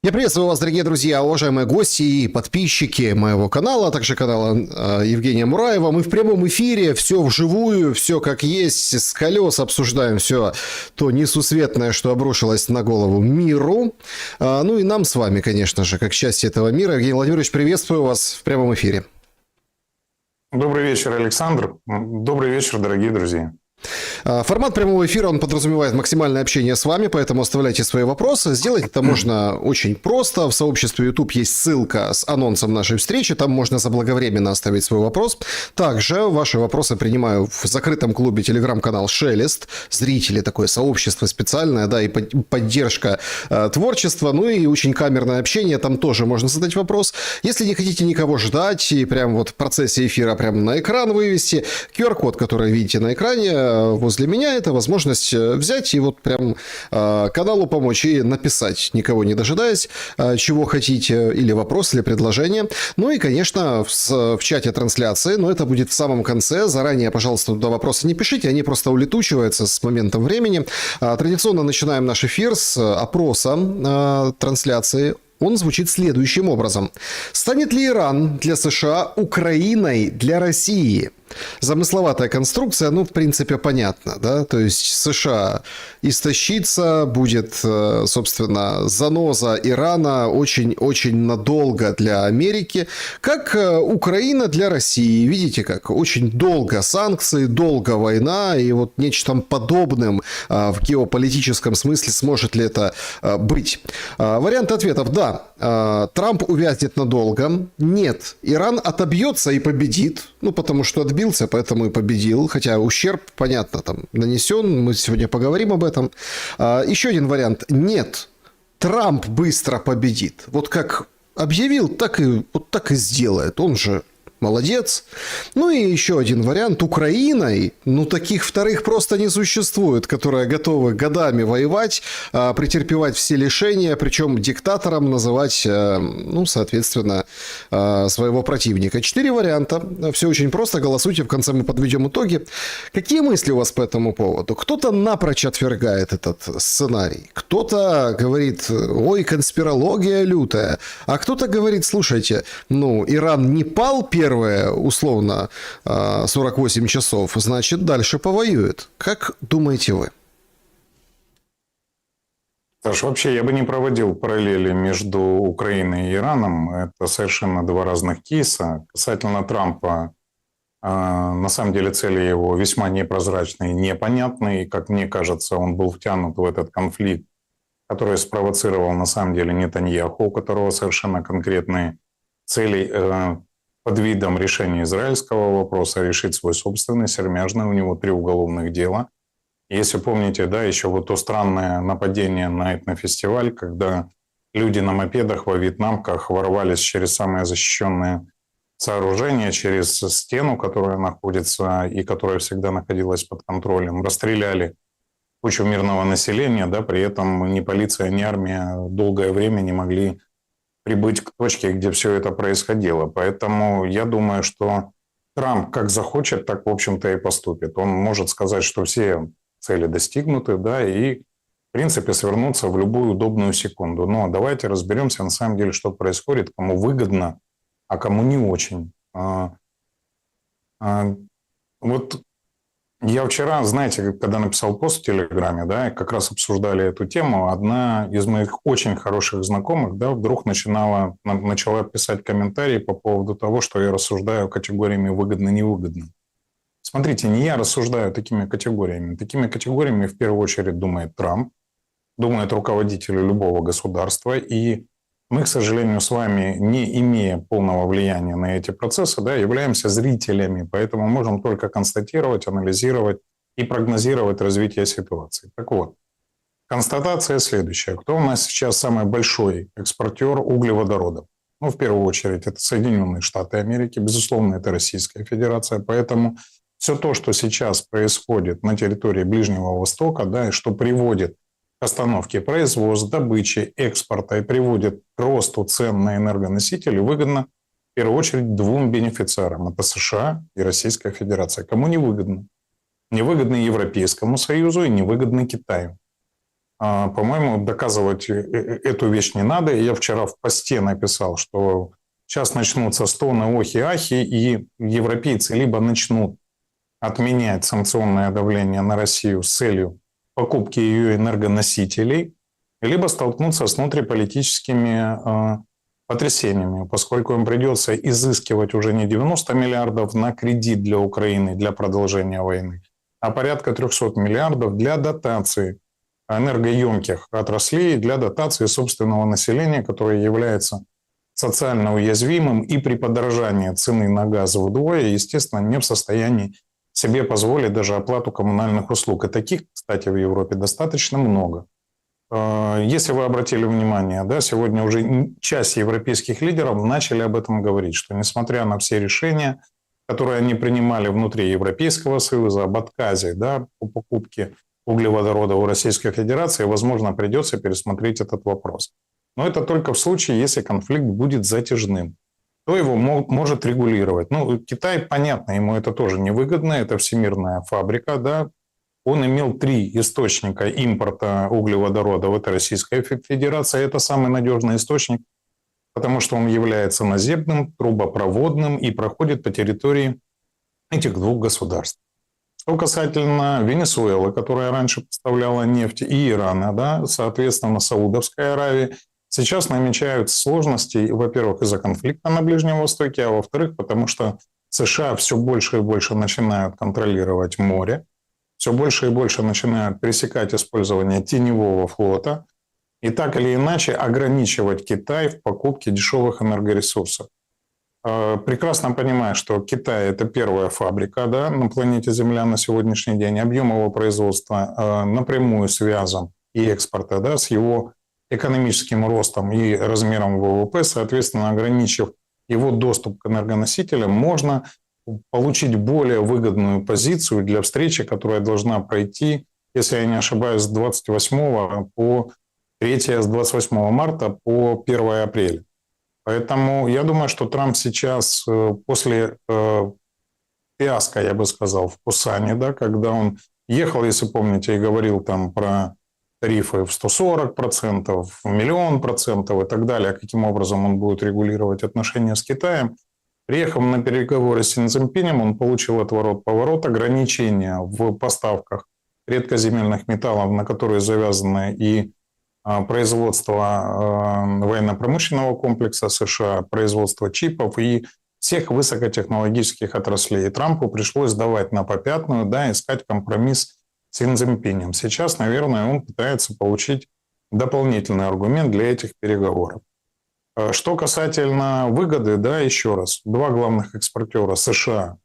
Я приветствую вас, дорогие друзья, уважаемые гости и подписчики моего канала, а также канала Евгения Мураева. Мы в прямом эфире, все вживую, все как есть, с колес обсуждаем все то несусветное, что обрушилось на голову миру. Ну и нам с вами, конечно же, как часть этого мира. Евгений Владимирович, приветствую вас в прямом эфире. Добрый вечер, Александр. Добрый вечер, дорогие друзья. Формат прямого эфира, он подразумевает максимальное общение с вами, поэтому оставляйте свои вопросы. Сделать это можно очень просто. В сообществе YouTube есть ссылка с анонсом нашей встречи, там можно заблаговременно оставить свой вопрос. Также ваши вопросы принимаю в закрытом клубе телеграм-канал «Шелест». Зрители, такое сообщество специальное, да, и поддержка творчества, ну и очень камерное общение, там тоже можно задать вопрос. Если не хотите никого ждать и прям вот в процессе эфира прям на экран вывести, QR-код, который видите на экране, возле меня, это возможность взять и вот прям каналу помочь и написать, никого не дожидаясь, чего хотите, или вопрос, или предложение. Ну и, конечно, в чате трансляции, но это будет в самом конце. Заранее, пожалуйста, туда вопросы не пишите, они просто улетучиваются с моментом времени. Традиционно начинаем наш эфир с опроса трансляции. Он звучит следующим образом. Станет ли Иран для США Украиной для России? Замысловатая конструкция, ну, в принципе, понятно, да, то есть США истощится, будет, собственно, заноза Ирана очень-очень надолго для Америки, как Украина для России, видите, как очень долго санкции, долго война, и вот нечто подобным в геополитическом смысле сможет ли это быть? Вариант ответов: да, Трамп увязнет надолго, нет, Иран отобьется и победит, ну, потому что отбился, поэтому и победил. Хотя ущерб, понятно, там нанесен. Мы сегодня поговорим об этом. Еще один вариант. Нет, Трамп быстро победит. Вот как объявил, так и сделает. Он же молодец. Ну и еще один вариант. Украиной, ну, таких вторых просто не существует, которые готовы годами воевать, претерпевать все лишения, причем диктатором называть, ну, соответственно, своего противника. 4 варианта. Все очень просто. Голосуйте. В конце мы подведем итоги. Какие мысли у вас по этому поводу? Кто-то напрочь отвергает этот сценарий. Кто-то говорит: ой, конспирология лютая. А кто-то говорит: слушайте, ну, Иран не пал первый, условно, 48 часов, значит, дальше повоюет. Как думаете вы? Саш, вообще я бы не проводил параллели между Украиной и Ираном. Это совершенно два разных кейса. Касательно Трампа, на самом деле цели его весьма непрозрачные, непонятные. И, как мне кажется, он был втянут в этот конфликт, который спровоцировал на самом деле Нетаньяху, у которого совершенно конкретные цели под видом решения израильского вопроса, решить свой собственный, сермяжный. У него 3 уголовных дела. Если помните, да, еще вот то странное нападение на этнофестиваль, когда люди на мопедах во вьетнамках ворвались через самое защищенное сооружение, через стену, которая находится и которая всегда находилась под контролем, расстреляли кучу мирного населения, да, при этом ни полиция, ни армия долгое время не могли прибыть к точке, где все это происходило. Поэтому я думаю, что Трамп как захочет, так, в общем-то, и поступит. Он может сказать, что все цели достигнуты, да, и, в принципе, свернуться в любую удобную секунду. Но давайте разберемся, на самом деле, что происходит, кому выгодно, а кому не очень. Вот я вчера, знаете, когда написал пост в Телеграме, да, и как раз обсуждали эту тему, одна из моих очень хороших знакомых, да, вдруг начала писать комментарии по поводу того, что я рассуждаю категориями выгодно-невыгодно. Смотрите, не я рассуждаю такими категориями. Такими категориями в первую очередь думает Трамп, думает руководители любого государства, и мы, к сожалению, с вами, не имея полного влияния на эти процессы, да, являемся зрителями, поэтому можем только констатировать, анализировать и прогнозировать развитие ситуации. Так вот, констатация следующая. Кто у нас сейчас самый большой экспортер углеводородов? Ну, в первую очередь, это Соединенные Штаты Америки, безусловно, это Российская Федерация, поэтому все то, что сейчас происходит на территории Ближнего Востока, да, и что приводит к остановке производства, добычи, экспорта и приводит к росту цен на энергоносители, выгодно в первую очередь 2 бенефициарам. Это США и Российская Федерация. Кому не выгодно? Не выгодно Европейскому Союзу и не выгодно Китаю. По-моему, доказывать эту вещь не надо. Я вчера в посте написал, что сейчас начнутся стоны, охи, ахи, и европейцы либо начнут отменять санкционное давление на Россию с целью покупки ее энергоносителей, либо столкнуться с внутриполитическими потрясениями, поскольку им придется изыскивать уже не 90 миллиардов на кредит для Украины для продолжения войны, а порядка 300 миллиардов для дотации энергоемких отраслей, для дотации собственного населения, которое является социально уязвимым и при подорожании цены на газ вдвое, естественно, не в состоянии себе позволить даже оплату коммунальных услуг. И таких, кстати, в Европе достаточно много. Если вы обратили внимание, да, сегодня уже часть европейских лидеров начали об этом говорить, что несмотря на все решения, которые они принимали внутри Европейского Союза об отказе, да, по покупке углеводорода у Российской Федерации, возможно, придется пересмотреть этот вопрос. Но это только в случае, если конфликт будет затяжным. Кто его может регулировать? Ну, Китай, понятно, ему это тоже невыгодно, это всемирная фабрика, да. Он имел 3 источника импорта углеводородов. Это Российская Федерация, это самый надежный источник, потому что он является наземным, трубопроводным и проходит по территории этих 2 государств. Что касательно Венесуэлы, которая раньше поставляла нефть, и Ирана, да, соответственно, Саудовской Аравии, сейчас намечаются сложности, во-первых, из-за конфликта на Ближнем Востоке, а во-вторых, потому что США все больше и больше начинают контролировать море, все больше и больше начинают пресекать использование теневого флота и так или иначе ограничивать Китай в покупке дешевых энергоресурсов. Прекрасно понимаю, что Китай – это первая фабрика, да, на планете Земля на сегодняшний день. Объем его производства напрямую связан и экспорта, да, с его экономическим ростом и размером ВВП. Соответственно, ограничив его доступ к энергоносителям, можно получить более выгодную позицию для встречи, которая должна пройти, если я не ошибаюсь, с 28 по 3, с 28 марта по 1 апреля. Поэтому я думаю, что Трамп сейчас после фиаско, я бы сказал, в Пусане, да, когда он ехал, если помните, и говорил там про тарифы в 140%, в 1 000 000% и так далее, каким образом он будет регулировать отношения с Китаем. Приехав на переговоры с Си Цзиньпинем, он получил отворот-поворот, ограничения в поставках редкоземельных металлов, на которые завязаны и производство военно-промышленного комплекса США, производство чипов и всех высокотехнологических отраслей. И Трампу пришлось давать на попятную, да, искать компромисс с Си Цзиньпинем. Сейчас, наверное, он пытается получить дополнительный аргумент для этих переговоров. Что касательно выгоды, да, еще раз, 2 главных экспортера США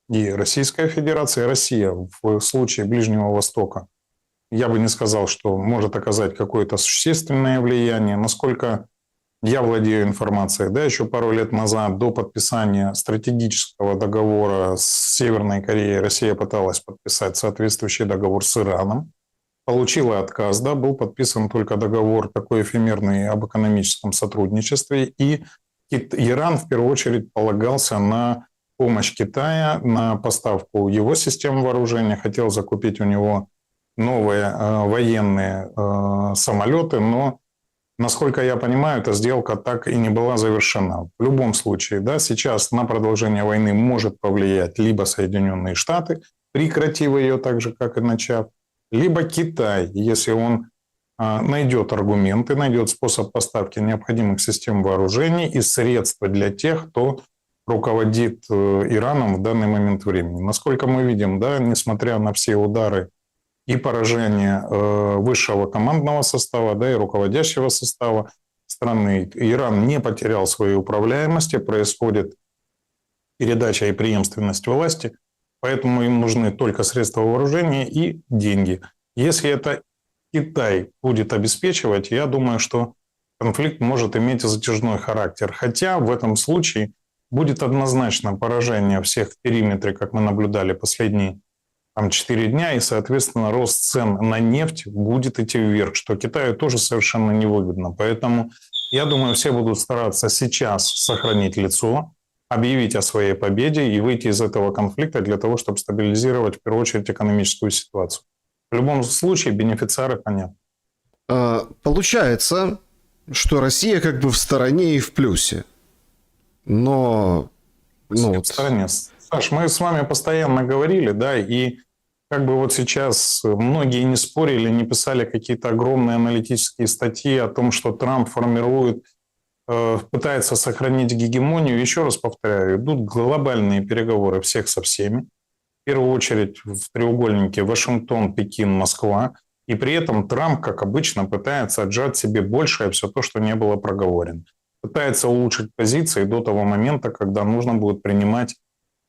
и Российская Федерация. Россия в случае Ближнего Востока, я бы не сказал, что может оказать какое-то существенное влияние. Насколько я владею информацией, да, еще пару лет назад, до подписания стратегического договора с Северной Кореей, Россия пыталась подписать соответствующий договор с Ираном. Получила отказ, да, был подписан только договор такой эфемерный об экономическом сотрудничестве, и Иран в первую очередь полагался на помощь Китая, на поставку его систем вооружения, хотел закупить у него новые военные самолеты, но, насколько я понимаю, эта сделка так и не была завершена. В любом случае, да, сейчас на продолжение войны может повлиять либо Соединенные Штаты, прекратив ее так же, как и начав, либо Китай, если он найдет аргументы, найдет способ поставки необходимых систем вооружений и средства для тех, кто руководит Ираном в данный момент времени. Насколько мы видим, да, несмотря на все удары и поражения высшего командного состава, да, и руководящего состава страны, Иран не потерял своей управляемости, происходит передача и преемственность власти, поэтому им нужны только средства вооружения и деньги. Если это Китай будет обеспечивать, я думаю, что конфликт может иметь затяжной характер. Хотя в этом случае будет однозначно поражение всех в периметре, как мы наблюдали последние 4 дня, и, соответственно, рост цен на нефть будет идти вверх, что Китаю тоже совершенно невыгодно. Поэтому, я думаю, все будут стараться сейчас сохранить лицо, объявить о своей победе и выйти из этого конфликта для того, чтобы стабилизировать, в первую очередь, экономическую ситуацию. В любом случае, бенефициары понятны. Получается, что Россия как бы в стороне и в плюсе. Но, ну В вот, стороне. Саш, мы с вами постоянно говорили, да, и как бы вот сейчас многие не спорили, не писали какие-то огромные аналитические статьи о том, что Трамп формирует, пытается сохранить гегемонию. Еще раз повторяю, идут глобальные переговоры всех со всеми. В первую очередь в треугольнике Вашингтон, Пекин, Москва. И при этом Трамп, как обычно, пытается отжать себе большее все то, что не было проговорено. Пытается улучшить позиции до того момента, когда нужно будет принимать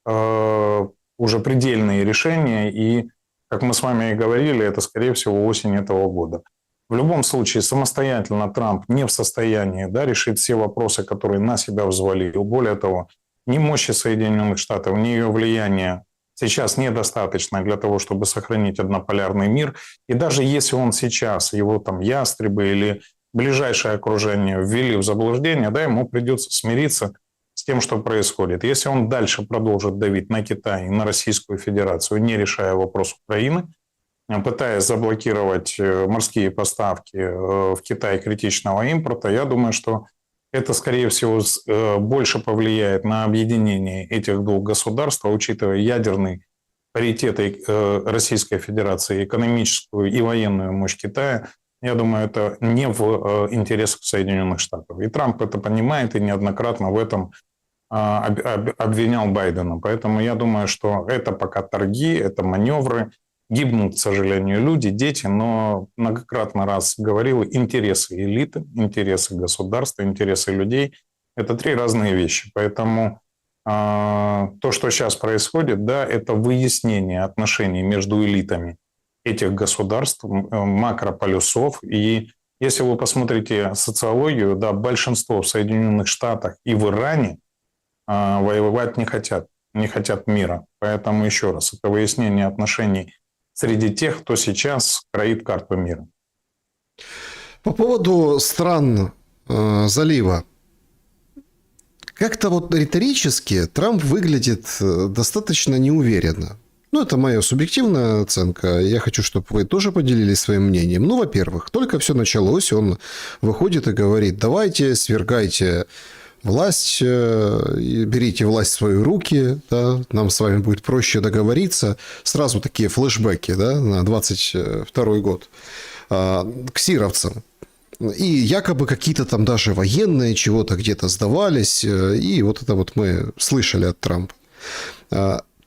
уже предельные решения. И, как мы с вами и говорили, это, скорее всего, осень этого года. В любом случае, самостоятельно Трамп не в состоянии, да, решить все вопросы, которые на себя взвалил. Более того, ни мощи Соединенных Штатов, ни ее влияния сейчас недостаточно для того, чтобы сохранить однополярный мир. И даже если он сейчас, его там ястребы или ближайшее окружение ввели в заблуждение, да, ему придется смириться с тем, что происходит. Если он дальше продолжит давить на Китай и на Российскую Федерацию, не решая вопрос Украины, пытаясь заблокировать морские поставки в Китай критичного импорта, я думаю, что это, скорее всего, больше повлияет на объединение этих двух государств, учитывая ядерный паритет Российской Федерации, экономическую и военную мощь Китая. Я думаю, это не в интересах Соединенных Штатов. И Трамп это понимает и неоднократно в этом обвинял Байдена. Поэтому я думаю, что это пока торги, это маневры. Гибнут, к сожалению, люди, дети, но многократно раз говорил, интересы элиты, интересы государства, интересы людей – это три разные вещи. Поэтому то, что сейчас происходит, да, это выяснение отношений между элитами этих государств, макрополюсов. И если вы посмотрите социологию, да, большинство в Соединенных Штатах и в Иране воевать не хотят мира. Поэтому еще раз, это выяснение отношений среди тех, кто сейчас кроит карту мира. по поводу стран залива. Как-то вот риторически Трамп выглядит достаточно неуверенно. Ну, это моя субъективная оценка. Я хочу, чтобы вы тоже поделились своим мнением. Ну, во-первых, только все началось, он выходит и говорит: давайте, свергайте власть, берите власть в свои руки, да, нам с вами будет проще договориться. Сразу такие флешбеки, да, на 22 год к сировцам. И якобы какие-то там даже военные чего-то где-то сдавались. И вот это вот мы слышали от Трампа.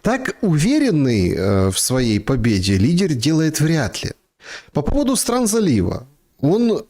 Так уверенный в своей победе лидер делает вряд ли. По поводу стран залива. Он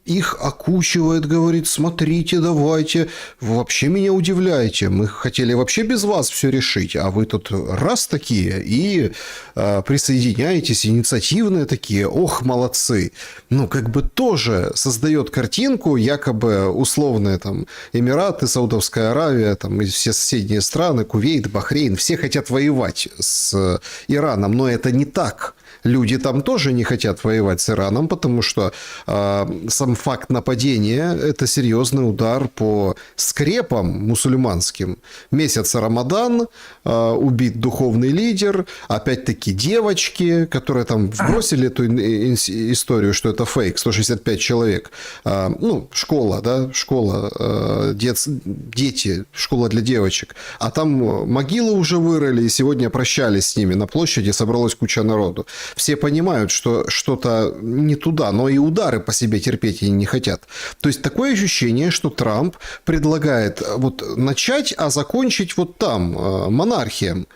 их окучивает, говорит: смотрите, давайте, вы вообще меня удивляете, мы хотели вообще без вас все решить, а вы тут раз такие и присоединяетесь, инициативные такие, ох, молодцы. Ну, как бы тоже создает картинку, якобы условные там Эмираты, Саудовская Аравия, там и все соседние страны, Кувейт, Бахрейн, все хотят воевать с Ираном, но это не так. Люди там тоже не хотят воевать с Ираном, потому что сам факт нападения – это серьезный удар по скрепам мусульманским. Месяц Рамадан, убит духовный лидер, опять-таки девочки, которые там вбросили эту историю, что это фейк, 165 человек. Ну, школа, да, школа, дети, школа для девочек. А там могилы уже вырыли, и сегодня прощались с ними на площади, собралась куча народу. Все понимают, что что-то не туда, но и удары по себе терпеть они не хотят. То есть такое ощущение, что Трамп предлагает вот начать, а закончить вот там, монархиям.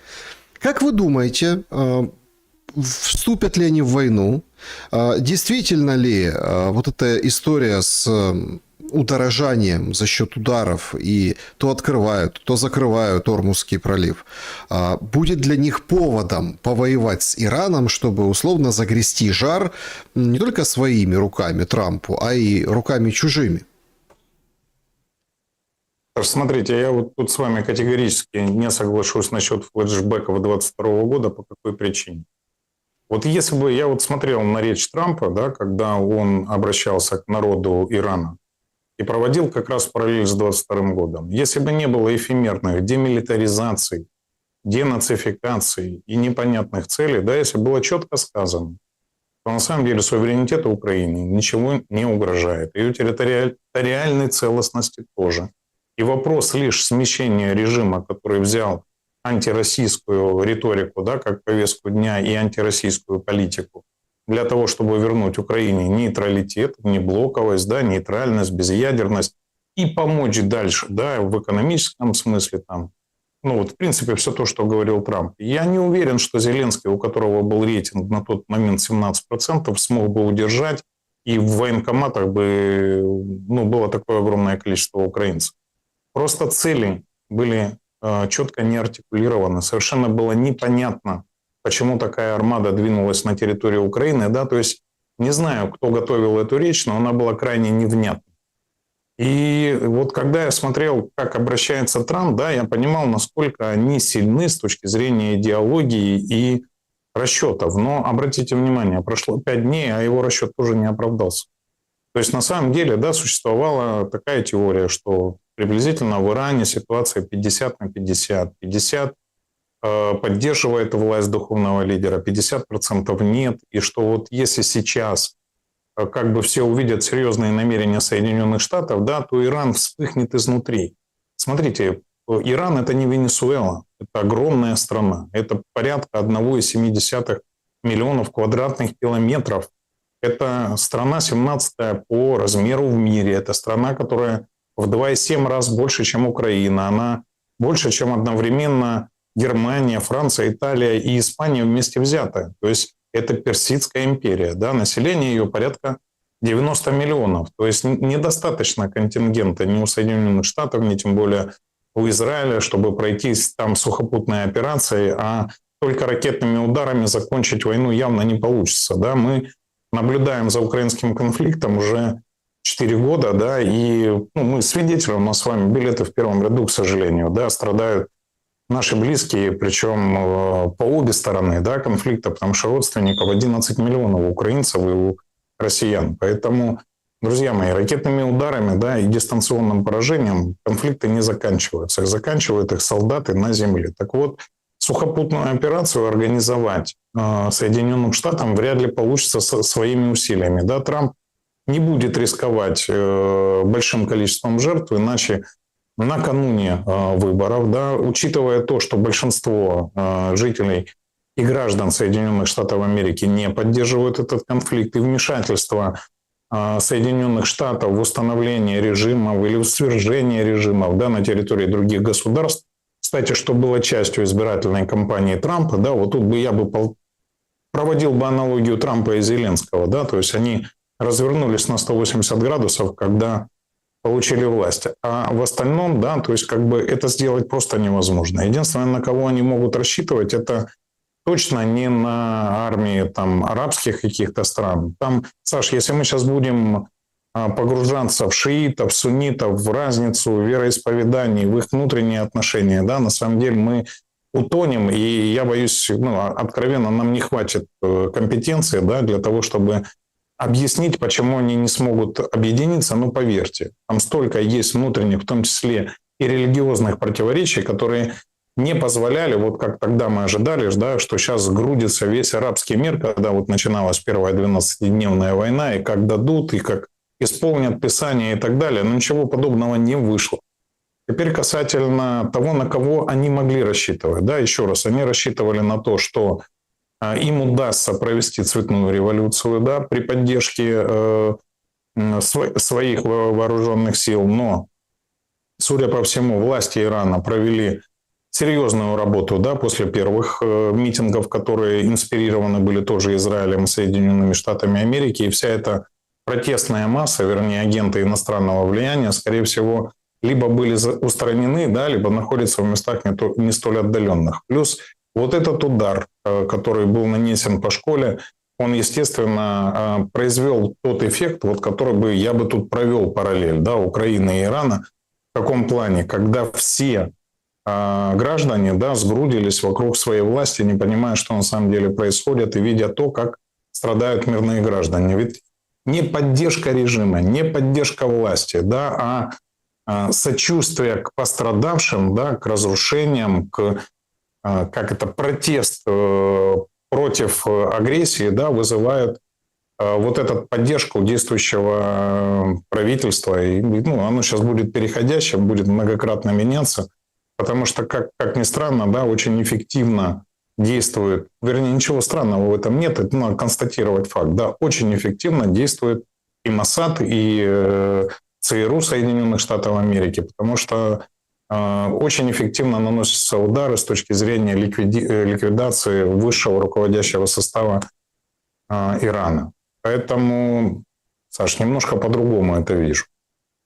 Как вы думаете, вступят ли они в войну? Действительно ли вот эта история с удорожанием за счет ударов и то открывают, то закрывают Ормузский пролив, будет для них поводом повоевать с Ираном, чтобы условно загрести жар не только своими руками Трампу, а и руками чужими? Смотрите, я вот тут с вами категорически не соглашусь насчет флешбеков 22 года. По какой причине? Вот если бы я вот смотрел на речь Трампа, да, когда он обращался к народу Ирана, и проводил как раз параллель с 22 годом. Если бы не было эфемерных демилитаризаций, денацификаций и непонятных целей, да, если было четко сказано, то на самом деле суверенитету Украины ничего не угрожает. Ее территориальной целостности тоже. И вопрос лишь смещения режима, который взял антироссийскую риторику, да, как повестку дня, и антироссийскую политику, для того, чтобы вернуть Украине нейтралитет, неблоковость, да, нейтральность, безъядерность, и помочь дальше, да, в экономическом смысле, там, ну вот в принципе все то, что говорил Трамп. Я не уверен, что Зеленский, у которого был рейтинг на тот момент 17%, смог бы удержать, и в военкоматах бы, ну, было такое огромное количество украинцев. Просто цели были четко не артикулированы. Совершенно было непонятно, почему такая армада двинулась на территорию Украины. Да? То есть не знаю, кто готовил эту речь, но она была крайне невнятна. И вот когда я смотрел, как обращается Трамп, да, я понимал, насколько они сильны с точки зрения идеологии и расчетов. Но обратите внимание, прошло 5 дней, а его расчет тоже не оправдался. То есть на самом деле, да, существовала такая теория, что приблизительно в Иране ситуация 50 на 50. 50 поддерживает власть духовного лидера, 50% нет. И что вот если сейчас как бы все увидят серьезные намерения Соединенных Штатов, да, то Иран вспыхнет изнутри. Смотрите, Иран – это не Венесуэла, это огромная страна. Это порядка 1,7 миллионов квадратных километров. Это страна 17-я по размеру в мире. Это страна, которая в 2,7 раз больше, чем Украина. Она больше, чем одновременно Германия, Франция, Италия и Испания вместе взятые. То есть это Персидская империя. Да? Население ее порядка 90 миллионов. То есть недостаточно контингента ни у Соединенных Штатов, ни тем более у Израиля, чтобы пройти там сухопутные операции, а только ракетными ударами закончить войну явно не получится. Да? Мы наблюдаем за украинским конфликтом уже 4 года, да, и мы свидетели, у нас с вами билеты в первом ряду, к сожалению, да, страдают наши близкие, причем по обе стороны, да, конфликта, потому что родственников 11 миллионов украинцев и у россиян. Поэтому, друзья мои, ракетными ударами, да, и дистанционным поражением конфликты не заканчиваются. Их заканчивают их солдаты на земле. Так вот, сухопутную операцию организовать Соединенным Штатам вряд ли получится своими усилиями. Да, Трамп не будет рисковать большим количеством жертв, иначе накануне выборов, да, учитывая то, что большинство жителей и граждан Соединенных Штатов Америки не поддерживают этот конфликт, и вмешательство Соединенных Штатов в установление режимов или в свержение режимов, да, на территории других государств. Кстати, что было частью избирательной кампании Трампа, да, вот тут бы я бы проводил бы аналогию Трампа и Зеленского, да, то есть они развернулись на 180 градусов, когда получили власть. А в остальном, да, то есть как бы это сделать просто невозможно. Единственное, на кого они могут рассчитывать, это точно не на армии там арабских каких-то стран. Там, Саш, если мы сейчас будем погружаться в шиитов, суннитов, в разницу вероисповеданий, в их внутренние отношения, да, на самом деле мы утонем, и я боюсь, откровенно, нам не хватит компетенции, да, для того, чтобы объяснить, почему они не смогут объединиться. Ну, поверьте, там столько есть внутренних, в том числе и религиозных противоречий, которые не позволяли, вот как тогда мы ожидали, да, что сейчас грудится весь арабский мир, когда вот начиналась первая 12-дневная война, и как дадут, и как исполнят Писание и так далее. Но ничего подобного не вышло. Теперь касательно того, на кого они могли рассчитывать. Да, еще раз, они рассчитывали на то, что им удастся провести цветную революцию, да, при поддержке своих вооруженных сил. Но, судя по всему, власти Ирана провели серьезную работу, да, после первых митингов, которые инспирированы были тоже Израилем и Соединенными Штатами Америки. И вся эта протестная масса, вернее, агенты иностранного влияния, скорее всего, либо были устранены, да, либо находятся в местах не столь отдаленных. Плюс вот этот удар, который был нанесен по школе, он, естественно, произвел тот эффект, вот, который я бы тут провел параллель, да, Украины и Ирана. В каком плане? Когда все граждане, да, сгрудились вокруг своей власти, не понимая, что на самом деле происходит, и видя то, как страдают мирные граждане. Ведь не поддержка режима, не поддержка власти, да, а сочувствие к пострадавшим, да, к разрушениям, к протест против агрессии, да, вызывают вот эта поддержка у действующего правительства, и, ну, оно сейчас будет переходящим, будет многократно меняться, потому что, как ни странно, да, очень эффективно действует, вернее, ничего странного в этом нет, это надо констатировать факт, да, очень эффективно действует и МОСАД, и ЦРУ Соединенных Штатов Америки, потому что очень эффективно наносятся удары с точки зрения ликвидации высшего руководящего состава Ирана. Поэтому, Саш, немножко по-другому это вижу.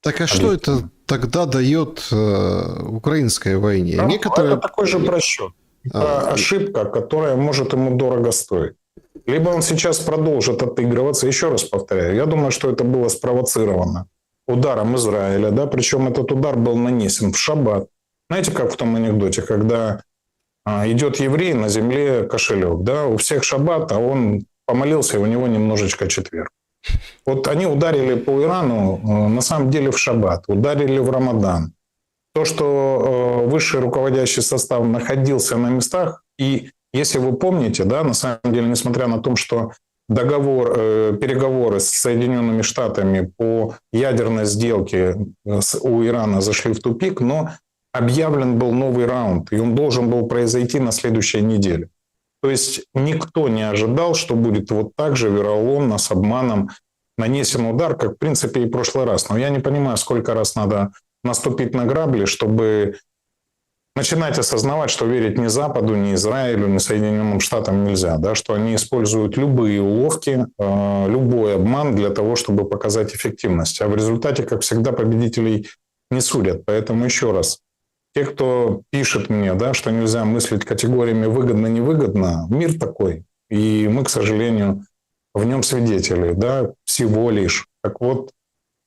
Так а что это тогда дает украинской войне? Да, Некоторые... это такой же просчет. Это ошибка, которая может ему дорого стоить. Либо он сейчас продолжит отыгрываться. Еще раз повторяю, я думаю, что это было спровоцировано ударом Израиля, да, причем этот удар был нанесен в шаббат. Знаете, как в том анекдоте, когда идет еврей, на земле кошелек, да, у всех шаббат, а он помолился, и у него немножечко четверг. Вот они ударили по Ирану, на самом деле, в шаббат, ударили в Рамадан. То, что высший руководящий состав находился на местах, и если вы помните, да, на самом деле, несмотря на то, что переговоры с Соединенными Штатами по ядерной сделке у Ирана зашли в тупик, но объявлен был новый раунд, и он должен был произойти на следующей неделе. То есть никто не ожидал, что будет вот так же вероломно, с обманом нанесен удар, как, в принципе, и в прошлый раз. Но я не понимаю, сколько раз надо наступить на грабли, чтобы начинать осознавать, что верить ни Западу, ни Израилю, ни Соединенным Штатам нельзя, да, что они используют любые уловки, любой обман для того, чтобы показать эффективность. А в результате, как всегда, победителей не судят. Поэтому еще раз, те, кто пишет мне, да, что нельзя мыслить категориями выгодно-невыгодно, мир такой. И мы, к сожалению, в нем свидетели, да, всего лишь. Так вот,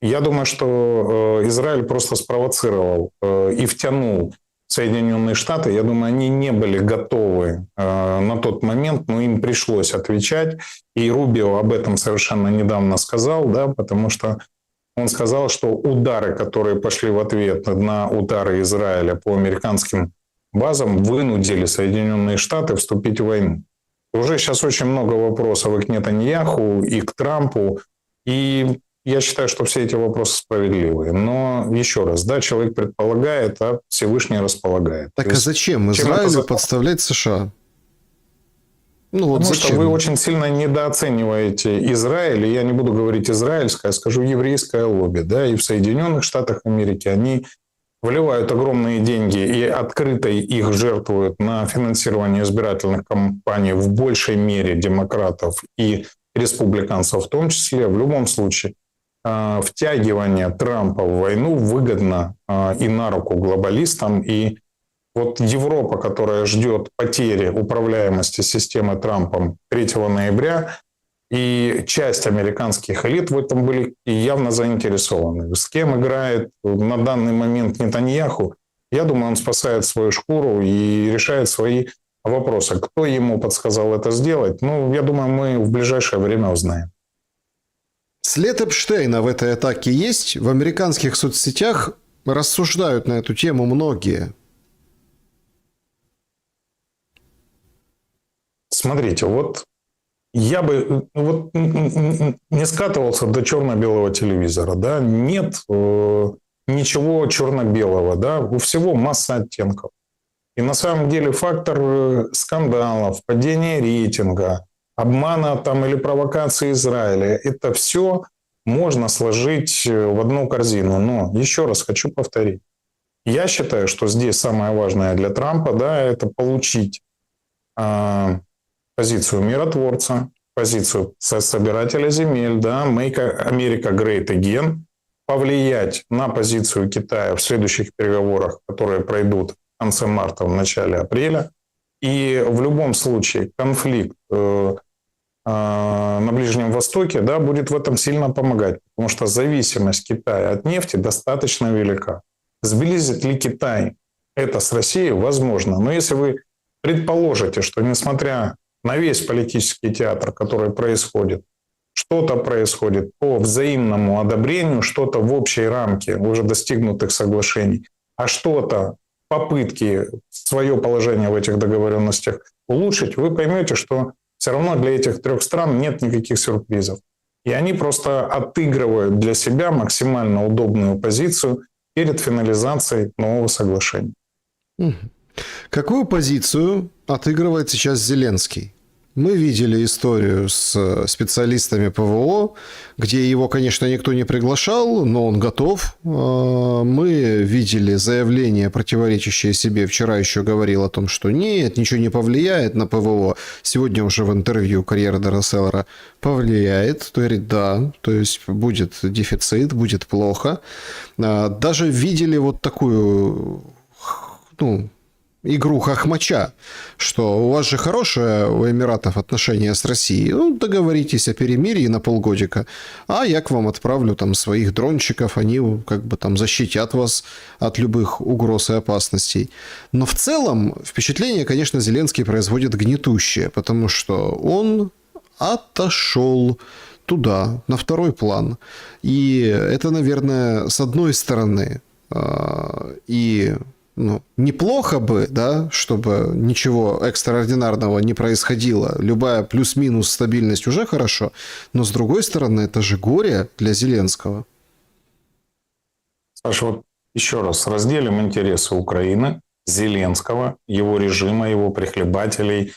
я думаю, что Израиль просто спровоцировал и втянул Соединенные Штаты. Я думаю, они не были готовы на тот момент, но им пришлось отвечать. И Рубио об этом совершенно недавно сказал, да, потому что он сказал, что удары, которые пошли в ответ на удары Израиля по американским базам, вынудили Соединенные Штаты вступить в войну. Уже сейчас очень много вопросов и к Нетаньяху, и к Трампу. И я считаю, что все эти вопросы справедливые. Но еще раз, да, человек предполагает, а Всевышний располагает. Так а зачем Израилю подставлять США? Ну, вот потому зачем? что вы очень сильно недооцениваете Израиль, и я не буду говорить израильское, а скажу еврейское лобби. Да, и в Соединенных Штатах Америки они вливают огромные деньги и открыто их жертвуют на финансирование избирательных кампаний в большей мере демократов и республиканцев в том числе. В любом случае, втягивание Трампа в войну выгодно и на руку глобалистам. И вот Европа, которая ждет потери управляемости системы Трампом 3 ноября, и часть американских элит в этом были явно заинтересованы. С кем играет на данный момент Нетаньяху? Я думаю, он спасает свою шкуру и решает свои вопросы. Кто ему подсказал это сделать? Ну, я думаю, мы в ближайшее время узнаем. След Эпштейна в этой атаке есть? В американских соцсетях рассуждают на эту тему многие. Смотрите, вот я бы вот не скатывался до черно-белого телевизора, да, нет ничего черно-белого, да, у всего масса оттенков. И на самом деле фактор скандалов, падения рейтинга, обмана там или провокации Израиля, это все можно сложить в одну корзину. Но еще раз хочу повторить. Я считаю, что здесь самое важное для Трампа, да, это получить позицию миротворца, позицию собирателя земель, да, make America great again, повлиять на позицию Китая в следующих переговорах, которые пройдут в конце марта, в начале апреля. И в любом случае конфликт на Ближнем Востоке, да, будет в этом сильно помогать, потому что зависимость Китая от нефти достаточно велика. Сблизит ли Китай это с Россией? Возможно. Но если вы предположите, что несмотря на весь политический театр, который происходит, что-то происходит по взаимному одобрению, что-то в общей рамке уже достигнутых соглашений, а что-то попытки свое положение в этих договоренностях улучшить, вы поймете, что все равно для этих трех стран нет никаких сюрпризов. И они просто отыгрывают для себя максимально удобную позицию перед финализацией нового соглашения. Какую позицию отыгрывает сейчас Зеленский? Мы видели историю с специалистами ПВО, где его, конечно, никто не приглашал, но он готов. Мы видели заявление, противоречащее себе. Вчера еще говорил о том, что нет, ничего не повлияет на ПВО. Сегодня уже в интервью «Карьера Дерреселлера» повлияет. То говорит, да, то есть будет дефицит, будет плохо. Даже видели вот такую, игру хохмача, что у вас же хорошее у Эмиратов отношения с Россией, договоритесь о перемирии на полгодика, а я к вам отправлю там своих дрончиков, они как бы там защитят вас от любых угроз и опасностей. Но в целом впечатление, конечно, Зеленский производит гнетущее, потому что он отошел туда, на второй план. И это, наверное, с одной стороны, неплохо бы, да, чтобы ничего экстраординарного не происходило. Любая плюс-минус стабильность уже хорошо. Но, с другой стороны, это же горе для Зеленского. Саша, вот еще раз разделим интересы Украины, Зеленского, его режима, его прихлебателей,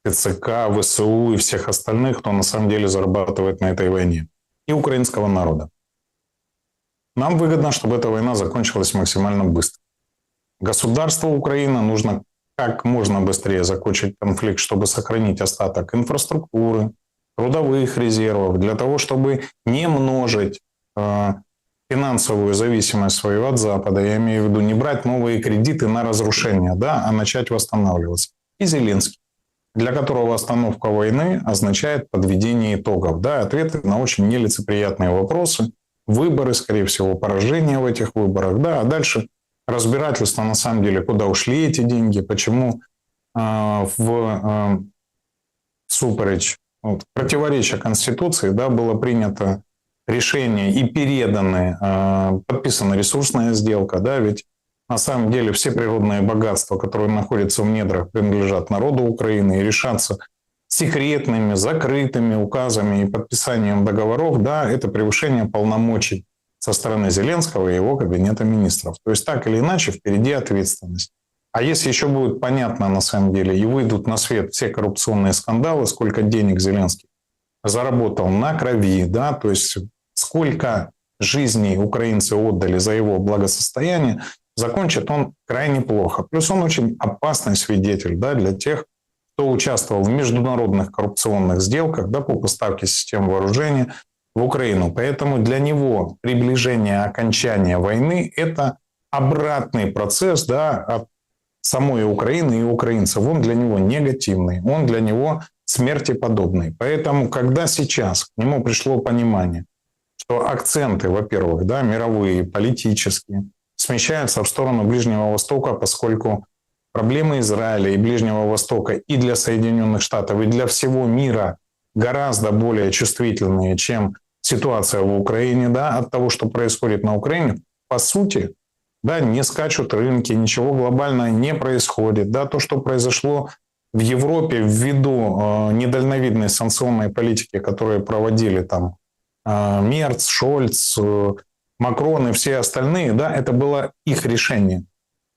ТЦК, ВСУ и всех остальных, кто на самом деле зарабатывает на этой войне. И украинского народа. Нам выгодно, чтобы эта война закончилась максимально быстро. Государству Украина нужно как можно быстрее закончить конфликт, чтобы сохранить остаток инфраструктуры, трудовых резервов, для того, чтобы не множить финансовую зависимость свою от Запада. Я имею в виду не брать новые кредиты на разрушение, да, а начать восстанавливаться. И Зеленский, для которого остановка войны означает подведение итогов, да, ответы на очень нелицеприятные вопросы, выборы, скорее всего, поражение в этих выборах, да, а дальше разбирательство, на самом деле, куда ушли эти деньги, почему противоречия Конституции, да, было принято решение и подписана ресурсная сделка, да, ведь на самом деле все природные богатства, которые находятся в недрах, принадлежат народу Украины и решаться секретными, закрытыми указами и подписанием договоров, да, это превышение полномочий со стороны Зеленского и его кабинета министров. То есть так или иначе впереди ответственность. А если еще будет понятно на самом деле и выйдут на свет все коррупционные скандалы, сколько денег Зеленский заработал на крови, да, то есть сколько жизней украинцы отдали за его благосостояние, закончит он крайне плохо. Плюс он очень опасный свидетель, да, для тех, кто участвовал в международных коррупционных сделках, да, по поставке систем вооружения в Украину. Поэтому для него приближение окончания войны – это обратный процесс, да, от самой Украины и украинцев. Он для него негативный, он для него смерти подобный. Поэтому, когда сейчас к нему пришло понимание, что акценты, во-первых, да, мировые, политические, смещаются в сторону Ближнего Востока, поскольку проблемы Израиля и Ближнего Востока и для Соединенных Штатов, и для всего мира гораздо более чувствительные, чем ситуация в Украине, да, от того, что происходит на Украине, по сути, да, не скачут рынки, ничего глобального не происходит. Да, то, что произошло в Европе ввиду недальновидной санкционной политики, которую проводили там Мерц, Шольц, Макрон и все остальные, да, это было их решение.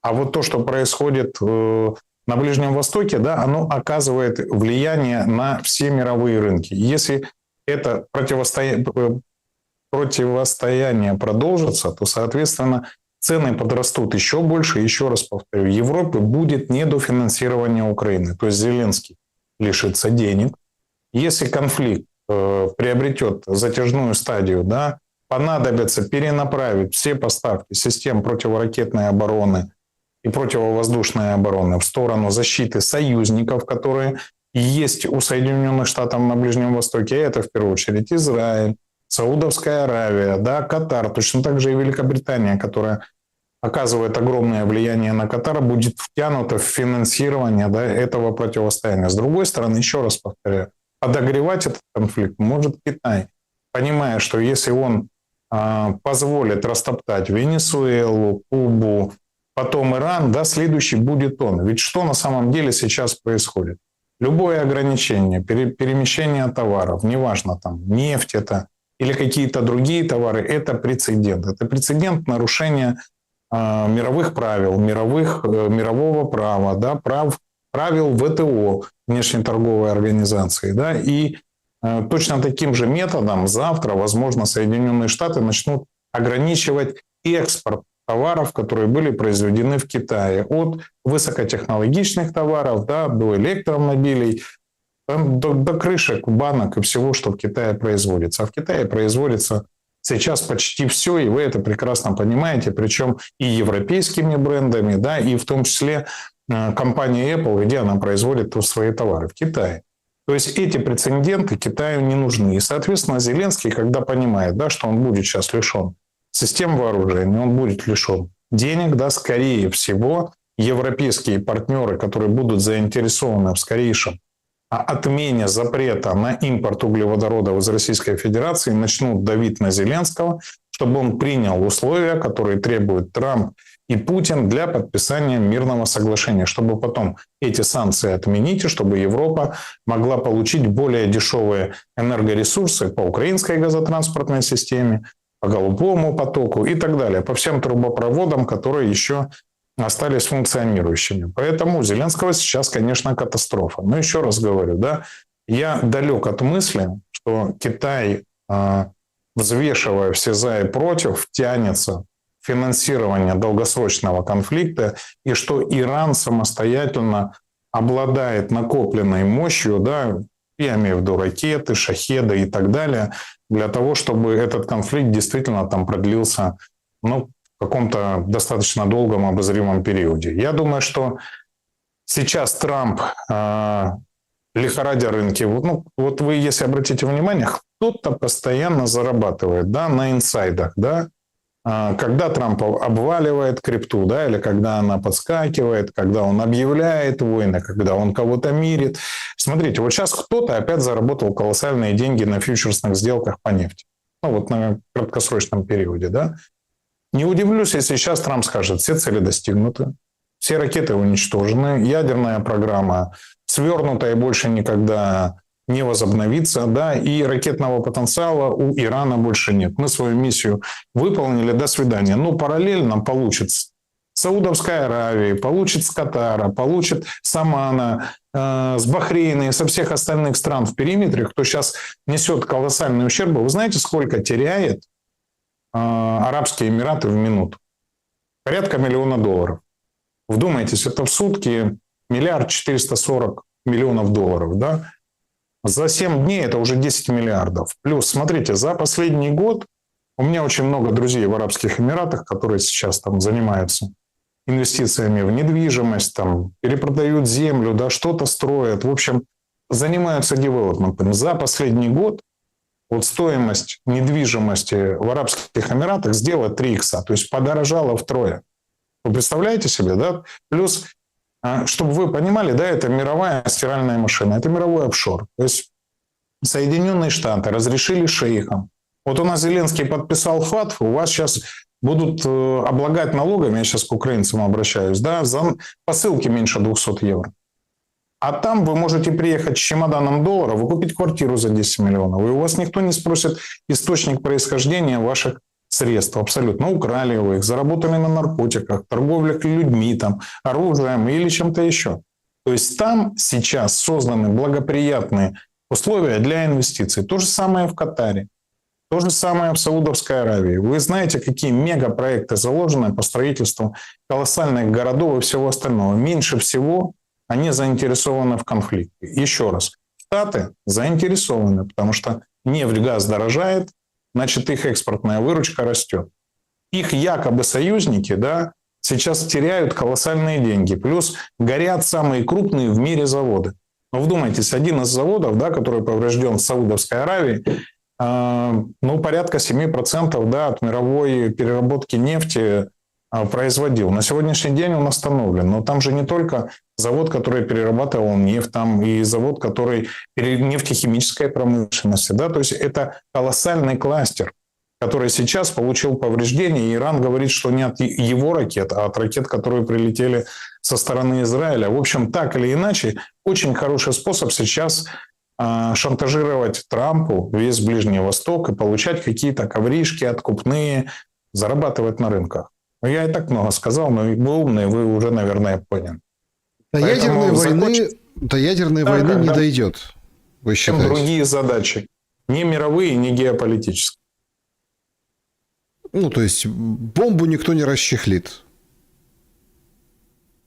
А вот то, что происходит на Ближнем Востоке, да, оно оказывает влияние на все мировые рынки. Если это противостояние продолжится, то, соответственно, цены подрастут еще больше. Еще раз повторю, в Европе будет недофинансирование Украины. То есть Зеленский лишится денег. Если конфликт приобретет затяжную стадию, да, понадобится перенаправить все поставки систем противоракетной обороны и противовоздушной обороны в сторону защиты союзников, которые есть у Соединенных Штатов на Ближнем Востоке. Это в первую очередь Израиль, Саудовская Аравия, да, Катар, точно так же и Великобритания, которая оказывает огромное влияние на Катар, будет втянута в финансирование, да, этого противостояния. С другой стороны, еще раз повторяю, подогревать этот конфликт может Китай, понимая, что если он позволит растоптать Венесуэлу, Кубу, потом Иран, да, следующий будет он. Ведь что на самом деле сейчас происходит? Любое ограничение, перемещение товаров, неважно, там, нефть это или какие-то другие товары, это прецедент. Это прецедент нарушения мировых правил, мирового права, да, правил ВТО, внешнеторговой организации. Да, и точно таким же методом завтра, возможно, Соединенные Штаты начнут ограничивать экспорт товаров, которые были произведены в Китае. От высокотехнологичных товаров, да, до электромобилей, до крышек, банок и всего, что в Китае производится. А в Китае производится сейчас почти все, и вы это прекрасно понимаете, причем и европейскими брендами, да, и в том числе компания Apple, где она производит свои товары, в Китае. То есть эти прецеденты Китаю не нужны. И, соответственно, Зеленский, когда понимает, да, что он будет сейчас лишен систем вооружения, он будет лишен денег, да, скорее всего, европейские партнеры, которые будут заинтересованы в скорейшем отмене запрета на импорт углеводородов из Российской Федерации, начнут давить на Зеленского, чтобы он принял условия, которые требуют Трамп и Путин для подписания мирного соглашения, чтобы потом эти санкции отменить, и чтобы Европа могла получить более дешевые энергоресурсы по украинской газотранспортной системе, по голубому потоку и так далее, по всем трубопроводам, которые еще остались функционирующими. Поэтому у Зеленского сейчас, конечно, катастрофа. Но еще раз говорю, да, я далек от мысли, что Китай, взвешивая все за и против, тянется в финансирование долгосрочного конфликта, и что Иран самостоятельно обладает накопленной мощью, да, я имею в виду ракеты, шахеды и так далее, для того, чтобы этот конфликт действительно там продлился, ну, в каком-то достаточно долгом обозримом периоде. Я думаю, что сейчас Трамп, лихорадя рынки, ну, вот вы, если обратите внимание, кто-то постоянно зарабатывает, да, на инсайдах, да, когда Трамп обваливает крипту, да, или когда она подскакивает, когда он объявляет войны, когда он кого-то мирит. Смотрите, вот сейчас кто-то опять заработал колоссальные деньги на фьючерсных сделках по нефти. Ну, вот на краткосрочном периоде, да. Не удивлюсь, если сейчас Трамп скажет, все цели достигнуты, все ракеты уничтожены, ядерная программа свернута и больше никогда не возобновится, да, и ракетного потенциала у Ирана больше нет. Мы свою миссию выполнили, до свидания. Но параллельно получит Саудовская Аравия, получит с Катара, получит с Омана, с Бахрейна и со всех остальных стран в периметре, кто сейчас несет колоссальный ущерб. Вы знаете, сколько теряет Арабские Эмираты в минуту? Порядка $1 миллиона. Вдумайтесь, это в сутки 1 440 000 000 долларов, да? За 7 дней это уже 10 миллиардов. Плюс, смотрите, за последний год у меня очень много друзей в Арабских Эмиратах, которые сейчас там занимаются инвестициями в недвижимость, там, перепродают землю, да, что-то строят. В общем, занимаются девелопментом. За последний год вот стоимость недвижимости в Арабских Эмиратах сделала 3 икса, то есть подорожала втрое. Вы представляете себе, да? Плюс, чтобы вы понимали, да, это мировая стиральная машина, это мировой офшор. То есть Соединенные Штаты разрешили шейхам. Вот у нас Зеленский подписал ФАТФ, у вас сейчас будут облагать налогами, я сейчас к украинцам обращаюсь, да, за посылки меньше 200 евро. А там вы можете приехать с чемоданом долларов и купить квартиру за 10 миллионов. И у вас никто не спросит источник происхождения ваших средств. Абсолютно. Украли вы их, заработали на наркотиках, торговля людьми, там, оружием или чем-то еще. То есть там сейчас созданы благоприятные условия для инвестиций. То же самое в Катаре. То же самое в Саудовской Аравии. Вы знаете, какие мегапроекты заложены по строительству колоссальных городов и всего остального. Меньше всего они заинтересованы в конфликте. Еще раз, Штаты заинтересованы, потому что нефть, газ дорожает, значит, их экспортная выручка растет. Их якобы союзники, да, сейчас теряют колоссальные деньги. Плюс горят самые крупные в мире заводы. Но вдумайтесь, один из заводов, да, который поврежден в Саудовской Аравии, ну, порядка 7%, да, от мировой переработки нефти производил. На сегодняшний день он остановлен. Но там же не только завод, который перерабатывал нефть, там и завод, который нефтехимической промышленности. Да? То есть это колоссальный кластер, который сейчас получил повреждения. И Иран говорит, что не от его ракет, а от ракет, которые прилетели со стороны Израиля. В общем, так или иначе, очень хороший способ сейчас шантажировать Трампу весь Ближний Восток и получать какие-то ковришки откупные, зарабатывать на рынках. Я и так много сказал, но вы умные, вы уже, наверное, поняли. До ядерной войны не дойдет, вы считаете? Другие задачи. Не мировые, не геополитические. Ну, то есть, бомбу никто не расчехлит.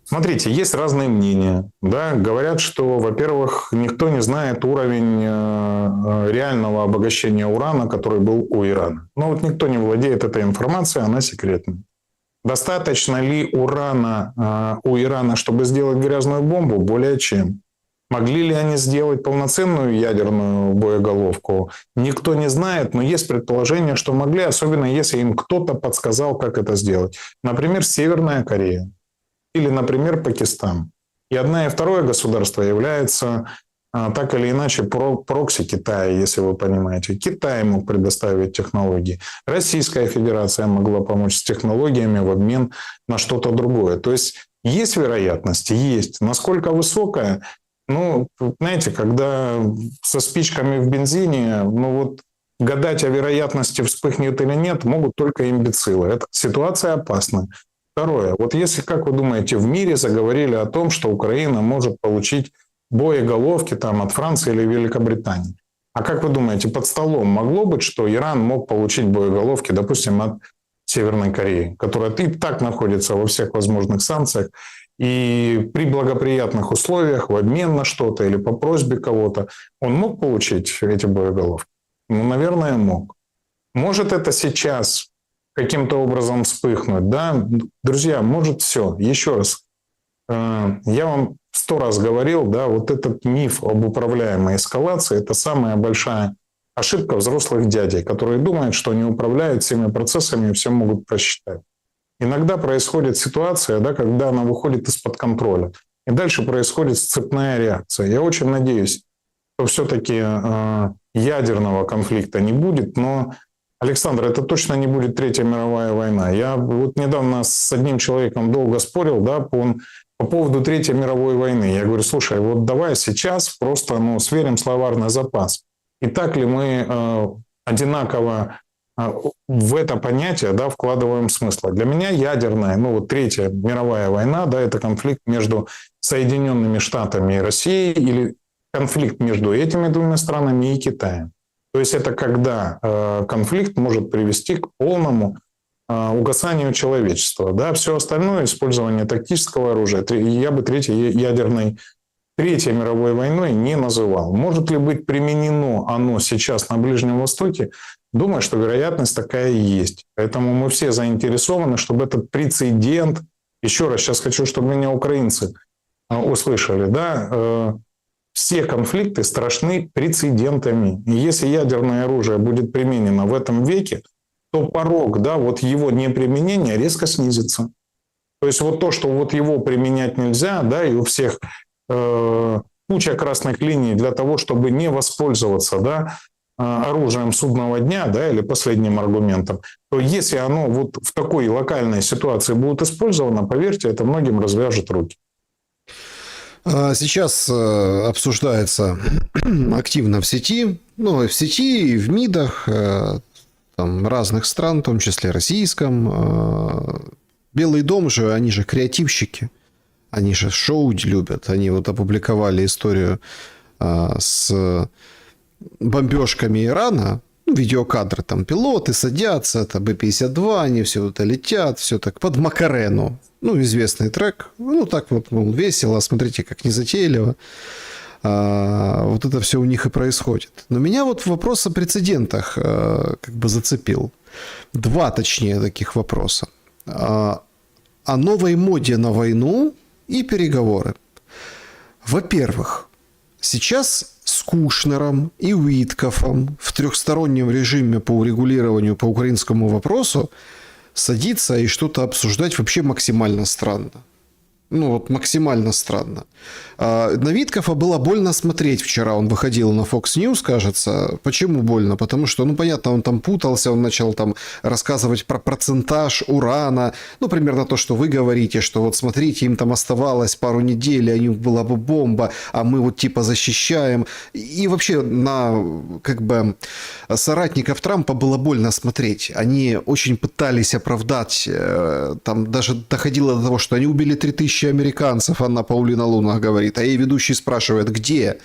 Смотрите, есть разные мнения. Да? Говорят, что, во-первых, никто не знает уровень реального обогащения урана, который был у Ирана. Но вот никто не владеет этой информацией, она секретная. Достаточно ли урана у Ирана, чтобы сделать грязную бомбу? Более чем. Могли ли они сделать полноценную ядерную боеголовку? Никто не знает, но есть предположение, что могли, особенно если им кто-то подсказал, как это сделать. Например, Северная Корея или, например, Пакистан. И одно и второе государство является так или иначе прокси Китая, если вы понимаете. Китай мог предоставить технологии. Российская Федерация могла помочь с технологиями в обмен на что-то другое. То есть вероятность? Есть. Насколько высокая? Ну, знаете, когда со спичками в бензине, гадать о вероятности, вспыхнет или нет, могут только имбецилы. Эта ситуация опасна. Второе. Вот если, как вы думаете, в мире заговорили о том, что Украина может получить боеголовки от Франции или Великобритании. А как вы думаете, под столом могло быть, что Иран мог получить боеголовки, допустим, от Северной Кореи, которая и так находится во всех возможных санкциях, и при благоприятных условиях, в обмен на что-то или по просьбе кого-то, он мог получить эти боеголовки? Ну, наверное, мог. Может это сейчас каким-то образом вспыхнуть? Да, друзья, может все. Еще раз, я вам 100 раз говорил, да, вот этот миф об управляемой эскалации – это самая большая ошибка взрослых дядей, которые думают, что они управляют всеми процессами и все могут просчитать. Иногда происходит ситуация, да, когда она выходит из-под контроля. И дальше происходит цепная реакция. Я очень надеюсь, что все-таки ядерного конфликта не будет. Но, Александр, это точно не будет Третья мировая война. Я вот недавно с одним человеком долго спорил, да, по поводу Третьей мировой войны. Я говорю, слушай, вот давай сейчас просто сверим словарный запас. И так ли мы одинаково в это понятие, да, вкладываем смысл? Для меня ядерная, Третья мировая война, да, это конфликт между Соединенными Штатами и Россией или конфликт между этими двумя странами и Китаем. То есть это когда конфликт может привести к полному угасанию человечества. Да? Все остальное, использование тактического оружия, я бы Третьей мировой войной не называл. Может ли быть применено оно сейчас на Ближнем Востоке? Думаю, что вероятность такая и есть. Поэтому мы все заинтересованы, чтобы этот прецедент, еще раз сейчас хочу, чтобы меня украинцы услышали, да, все конфликты страшны прецедентами. И если ядерное оружие будет применено в этом веке, то порог, да, вот его неприменения резко снизится. То есть вот то, что вот его применять нельзя, да, и у всех куча красных линий для того, чтобы не воспользоваться, да, оружием судного дня, да, или последним аргументом, то если оно вот в такой локальной ситуации будет использовано, поверьте, это многим развяжет руки. Сейчас обсуждается активно в сети, и в МИДах разных стран, в том числе российском. Белый дом же, они же креативщики, они же шоу любят. Они вот опубликовали историю с бомбежками Ирана, видеокадры, там пилоты садятся, это Б-52, они все это летят, все так под Макарену. Известный трек. Так вот, весело, смотрите, как незатейливо. Вот это все у них и происходит. Но меня вот вопрос о прецедентах зацепил. 2, точнее, таких вопроса. О новой моде на войну и переговоры. Во-первых, сейчас с Кушнером и Уиткофом в трехстороннем режиме по урегулированию по украинскому вопросу садиться и что-то обсуждать вообще максимально странно. Ну, вот максимально странно. На Виткофа было больно смотреть вчера. Он выходил на Fox News, кажется. Почему больно? Потому что, ну, понятно, он там путался, он начал там рассказывать про процентаж урана. Ну, примерно то, что вы говорите, что вот смотрите, им там оставалось пару недель, и у них была бы бомба, а мы вот типа защищаем. И вообще на, как бы, соратников Трампа было больно смотреть. Они очень пытались оправдать, там даже доходило до того, что они убили 3000 американцев, Анна Паулина Луна говорит, а ей ведущий спрашивает, где?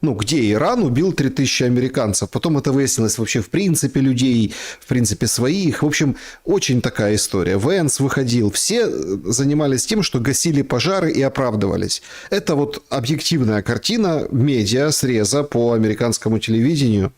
Ну, где Иран убил 3000 американцев? Потом это выяснилось вообще в принципе людей, в принципе своих. В общем, очень такая история. Вэнс выходил. Все занимались тем, что гасили пожары и оправдывались. Это вот объективная картина медиа, среза по американскому телевидению.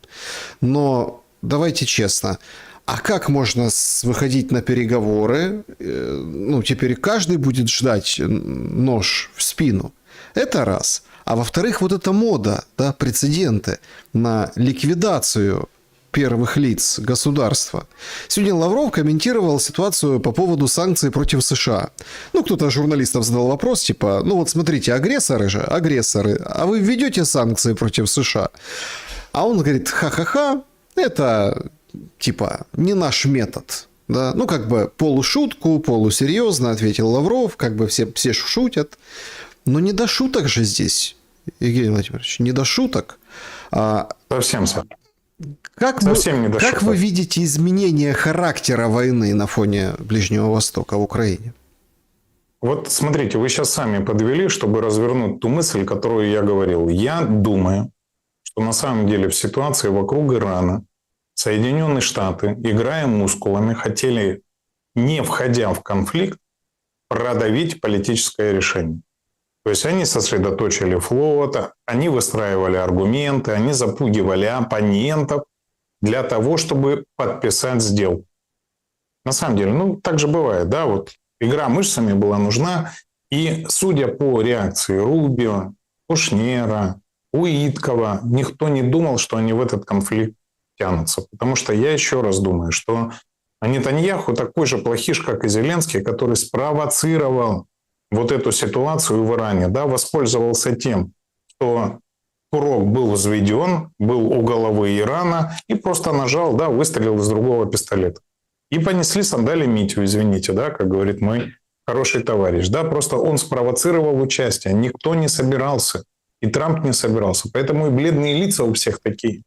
Но давайте честно. А как можно выходить на переговоры? Ну, теперь каждый будет ждать нож в спину. Это раз. А во-вторых, вот эта мода, да, прецеденты на ликвидацию первых лиц государства. Сегодня Лавров комментировал ситуацию по поводу санкций против США. Ну, кто-то из журналистов задал вопрос, типа, ну вот смотрите, агрессоры, а вы введете санкции против США? А он говорит, ха-ха-ха, это типа не наш метод. Да? Ну, как бы полушутку, полусерьезно ответил Лавров, как бы все шутят. Но не до шуток же здесь, Евгений Владимирович, не до шуток. Совсем. Как вы видите изменение характера войны на фоне Ближнего Востока в Украине? Вот смотрите, вы сейчас сами подвели, чтобы развернуть ту мысль, которую я говорил. Я думаю, что на самом деле в ситуации вокруг Ирана Соединенные Штаты, играя мускулами, хотели, не входя в конфликт, продавить политическое решение. То есть они сосредоточили флот, они выстраивали аргументы, они запугивали оппонентов для того, чтобы подписать сделку. На самом деле, ну, так же бывает, да, вот игра мышцами была нужна, и судя по реакции Рубио, Кушнера, Уиткова, никто не думал, что они в этот конфликт тянутся. Потому что я еще раз думаю, что Нетаньяху такой же плохиш, как и Зеленский, который спровоцировал вот эту ситуацию в Иране, да, воспользовался тем, что курок был взведен, был у головы Ирана, и просто нажал, да, выстрелил из другого пистолета. И понесли сандали Митю, извините, да, как говорит мой хороший товарищ. Да, просто он спровоцировал участие, никто не собирался, и Трамп не собирался. Поэтому и бледные лица у всех такие.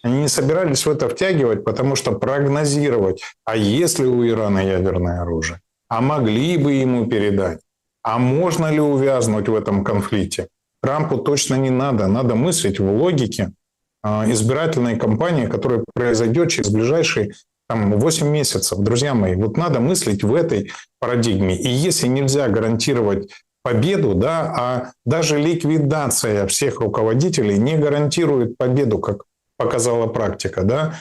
Они не собирались в это втягивать, потому что прогнозировать, а если у Ирана ядерное оружие, а могли бы ему передать, а можно ли увязнуть в этом конфликте? Трампу точно не надо. Надо мыслить в логике избирательной кампании, которая произойдет через ближайшие 8 месяцев. Друзья мои, вот надо мыслить в этой парадигме. И если нельзя гарантировать победу, да, а даже ликвидация всех руководителей не гарантирует победу, как показала практика, да,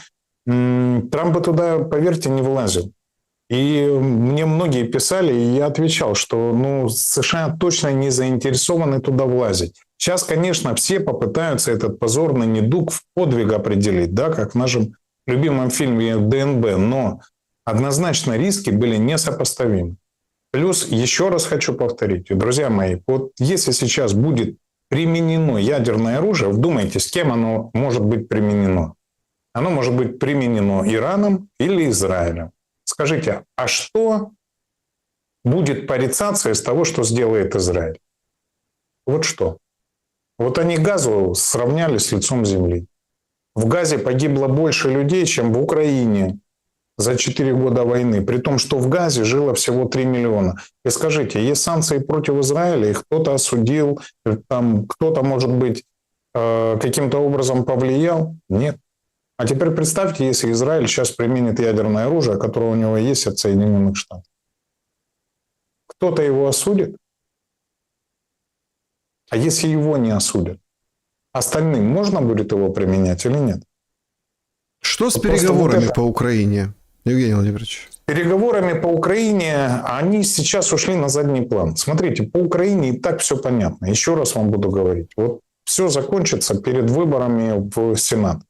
Трамп бы туда, поверьте, не влазил. И мне многие писали, и я отвечал, что США точно не заинтересованы туда влазить. Сейчас, конечно, все попытаются этот позорный недуг в подвиг определить, да, как в нашем любимом фильме ДНБ, но однозначно риски были несопоставимы. Плюс, еще раз хочу повторить, друзья мои, вот если сейчас будет применено ядерное оружие, вдумайтесь, с кем оно может быть применено. Оно может быть применено Ираном или Израилем. Скажите, а что будет порицаться из того, что сделает Израиль? Вот что. Вот они Газу сравняли с лицом земли. В Газе погибло больше людей, чем в Украине за 4 года войны, при том, что в Газе жило всего 3 миллиона. И скажите, есть санкции против Израиля, их кто-то осудил, там кто-то, может быть, каким-то образом повлиял? Нет. А теперь представьте, если Израиль сейчас применит ядерное оружие, которое у него есть от Соединенных Штатов. Кто-то его осудит? А если его не осудят? Остальным можно будет его применять или нет? Что с переговорами по Украине, Евгений Владимирович? С переговорами по Украине, они сейчас ушли на задний план. Смотрите, по Украине и так все понятно. Еще раз вам буду говорить. Вот все закончится перед выборами в Сенат.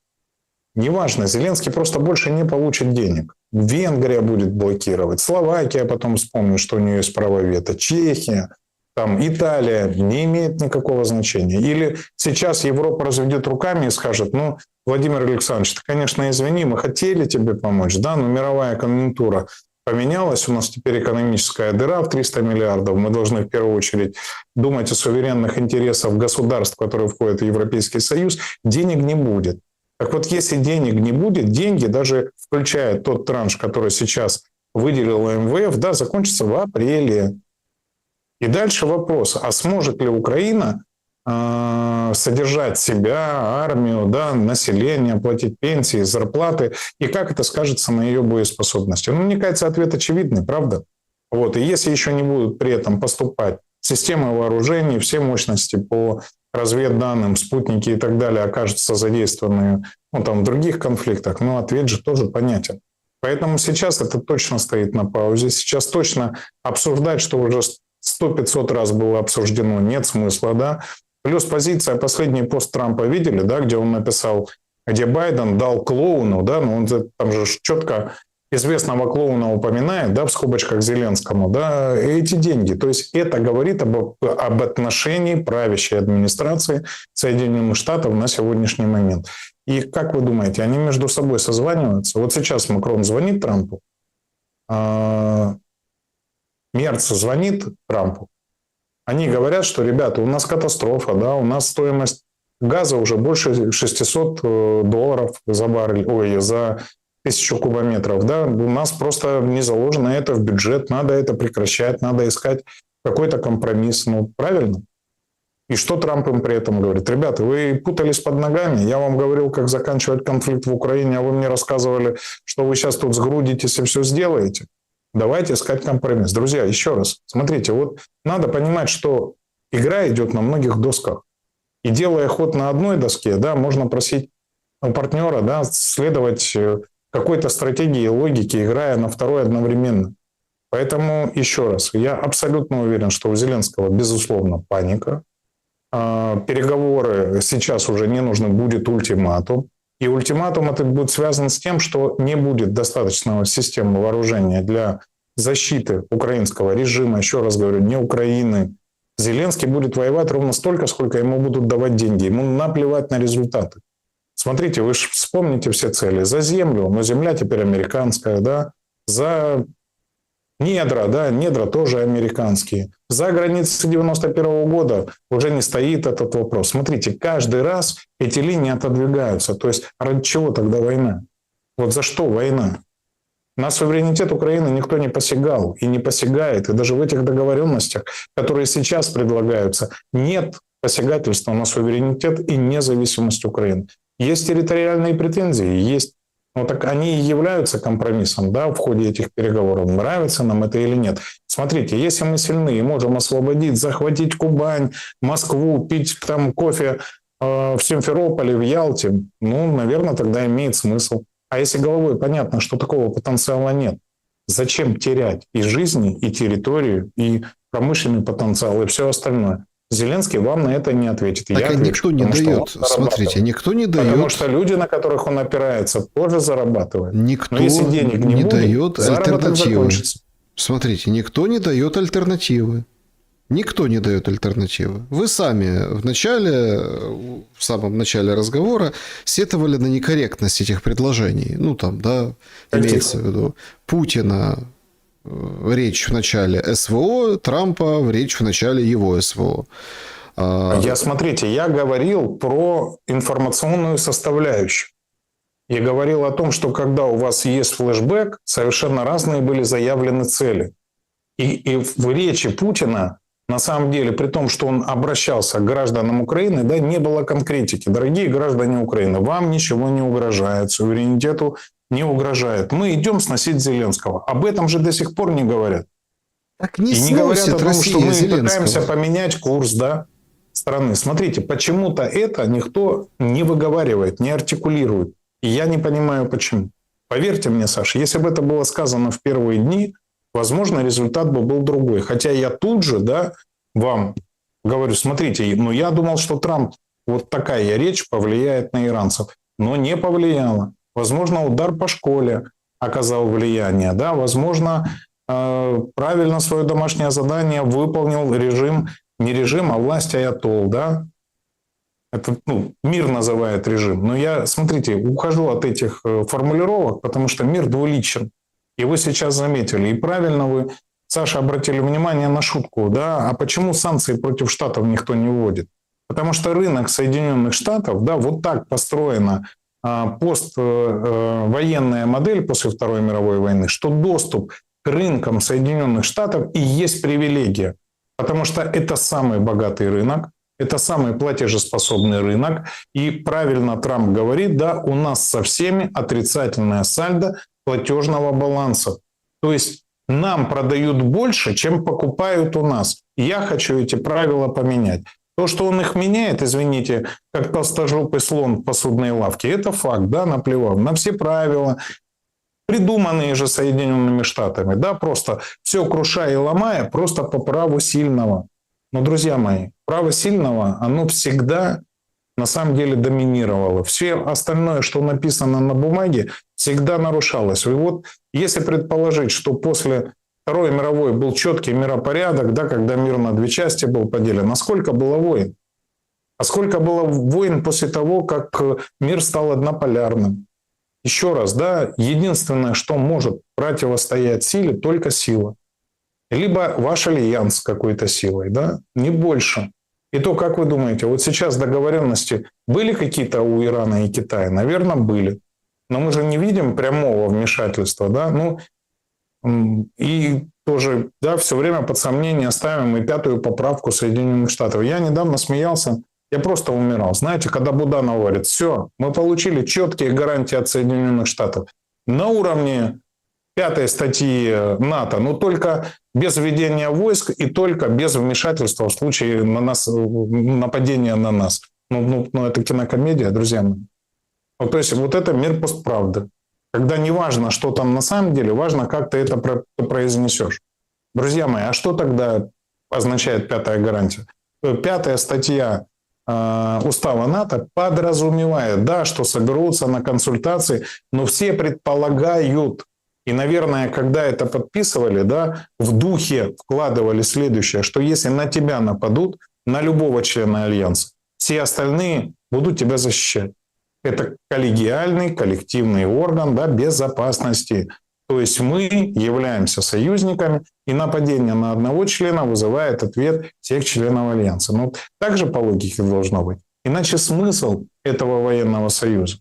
Неважно, Зеленский просто больше не получит денег. Венгрия будет блокировать, Словакия потом вспомнит, что у нее есть право вето, Чехия. там Италия, не имеет никакого значения. Или сейчас Европа разведет руками и скажет, ну, Владимир Александрович, ты, конечно, извини, мы хотели тебе помочь, да, но мировая конъюнктура поменялась, у нас теперь экономическая дыра в 300 миллиардов, мы должны в первую очередь думать о суверенных интересах государств, которые входят в Европейский Союз, денег не будет. Так вот, если денег не будет, деньги, даже включая тот транш, который сейчас выделил МВФ, да, закончатся в апреле. И дальше вопрос, а сможет ли Украина содержать себя, армию, да, население, платить пенсии, зарплаты, и как это скажется на ее боеспособности? Ну, мне кажется, ответ очевидный, правда? Вот. И если еще не будут при этом поступать системы вооружений, все мощности по разведданным, спутники и так далее окажутся задействованы, ну, там, в других конфликтах, но ответ же тоже понятен. Поэтому сейчас это точно стоит на паузе. Сейчас точно обсуждать, что уже 100-500 раз было обсуждено, нет смысла, да. Плюс позиция, последний пост Трампа видели, да, где он написал, где Байден дал клоуну, да, но он там же четко известного клоуна упоминает, да, в скобочках Зеленскому, да, эти деньги. То есть это говорит об отношении правящей администрации Соединенных Штатов на сегодняшний момент. И как вы думаете, они между собой созваниваются? Вот сейчас Макрон звонит Трампу, Мерц звонит Трампу. Они говорят, что, ребята, у нас катастрофа, да, у нас стоимость газа уже больше 600 долларов за баррель, за 1000 кубометров, да, у нас просто не заложено это в бюджет, надо это прекращать, надо искать какой-то компромисс, ну, правильно? И что Трамп им при этом говорит? Ребята, вы путались под ногами, я вам говорил, как заканчивать конфликт в Украине, а вы мне рассказывали, что вы сейчас тут сгрудитесь и все сделаете. Давайте искать компромисс. Друзья, еще раз, смотрите, вот надо понимать, что игра идет на многих досках. И делая ход на одной доске, да, можно просить у партнера, да, следовать какой-то стратегии, логике, играя на второй одновременно. Поэтому еще раз, я абсолютно уверен, что у Зеленского, безусловно, паника. Переговоры сейчас уже не нужно, будет ультиматум. И ультиматум этот будет связан с тем, что не будет достаточного системы вооружения для защиты украинского режима, еще раз говорю, не Украины. Зеленский будет воевать ровно столько, сколько ему будут давать деньги. Ему наплевать на результаты. Смотрите, вы же вспомните все цели. За землю, но земля теперь американская, да, за недра, да, недра тоже американские. За границей 91 года уже не стоит этот вопрос. Смотрите, каждый раз эти линии отодвигаются. То есть ради чего тогда война? Вот за что война? На суверенитет Украины никто не посягал и не посягает. И даже в этих договоренностях, которые сейчас предлагаются, нет посягательства на суверенитет и независимость Украины. Есть территориальные претензии, есть. Но так они и являются компромиссом, да, в ходе этих переговоров. Нравится нам это или нет. Смотрите, если мы сильны и можем освободить, захватить Кубань, Москву, пить там кофе в Симферополе, в Ялте, ну, наверное, тогда имеет смысл. А если головой понятно, что такого потенциала нет, зачем терять и жизни, и территорию, и промышленный потенциал, и все остальное? Зеленский вам на это не ответит. Так я отвечу, никто не дает. Смотрите, никто не дает. Потому что люди, на которых он опирается, тоже зарабатывают. Никто Но если денег не будет, дает альтернативы. Закончится. Смотрите, никто не дает альтернативы. Никто не дает альтернативы. Вы сами в самом начале разговора сетовали на некорректность этих предложений. Ну, там, да, имеется в виду Путина речь в начале СВО, Трампа речь в начале его СВО. Смотрите, я говорил про информационную составляющую. Я говорил о том, что когда у вас есть флешбэк, совершенно разные были заявлены цели. И в речи Путина, на самом деле, при том, что он обращался к гражданам Украины, да, не было конкретики. Дорогие граждане Украины, вам ничего не угрожает, суверенитету не угрожает. Мы идем сносить Зеленского. Об этом же до сих пор не говорят. Так не и не говорят о том, Россия что мы Зеленского. пытаемся поменять курс, да, страны. Смотрите, почему-то это никто не выговаривает, не артикулирует. И я не понимаю, почему. Поверьте мне, Саша, если бы это было сказано в первые дни, возможно, результат бы был другой. Хотя я тут же, да, вам говорю, смотрите, ну я думал, что Трамп, вот такая речь повлияет на иранцев, но не повлияла. Возможно, удар по школе оказал влияние, да, возможно, правильно свое домашнее задание выполнил режим, не режим, а власть аятол, да? Это мир называет режим. Но я, смотрите, ухожу от этих формулировок, потому что мир двуличен. И вы сейчас заметили, и правильно вы, Саша, обратили внимание на шутку, да, а почему санкции против Штатов никто не вводит? Потому что рынок Соединенных Штатов, да, вот так построена поствоенная модель после Второй мировой войны, что доступ к рынкам Соединенных Штатов и есть привилегия. Потому что это самый богатый рынок, это самый платежеспособный рынок. И правильно Трамп говорит, да, у нас со всеми отрицательное сальдо платежного баланса. То есть нам продают больше, чем покупают у нас. Я хочу эти правила поменять. То, что он их меняет, извините, как толстожопый слон в посудной лавке, это факт, да, наплевав на все правила, придуманные же Соединенными Штатами, да, просто все крушая и ломая, просто по праву сильного. Но, друзья мои, право сильного, оно всегда на самом деле доминировало. Все остальное, что написано на бумаге, всегда нарушалось. И вот если предположить, что после Второй мировой был четкий миропорядок, да, когда мир на две части был поделен, а сколько было войн? А сколько было войн после того, как мир стал однополярным? Еще раз, да, единственное, что может противостоять силе, только сила. Либо ваш альянс с какой-то силой, да, не больше. И то, как вы думаете, вот сейчас договоренности были какие-то у Ирана и Китая? Наверное, были. Но мы же не видим прямого вмешательства, да, и тоже, да, все время под сомнение ставим и 5-ю поправку Соединенных Штатов. Я недавно смеялся, я просто умирал. Знаете, когда Буданов говорит, все, мы получили четкие гарантии от Соединенных Штатов на уровне 5-й статьи НАТО, но только без введения войск и только без вмешательства в случае нападения на нас. Это кинокомедия, друзья мои. То есть вот это мир постправды. Когда не важно, что там на самом деле, важно, как ты это произнесешь. Друзья мои, а что тогда означает 5-я гарантия? 5-я статья Устава НАТО подразумевает, да, что соберутся на консультации, но все предполагают, и, наверное, когда это подписывали, да, в духе вкладывали следующее, что если на тебя нападут, на любого члена Альянса, все остальные будут тебя защищать. Это коллегиальный, коллективный орган, да, безопасности. То есть мы являемся союзниками, и нападение на одного члена вызывает ответ всех членов Альянса. Так же по логике должно быть. Иначе смысл этого военного союза.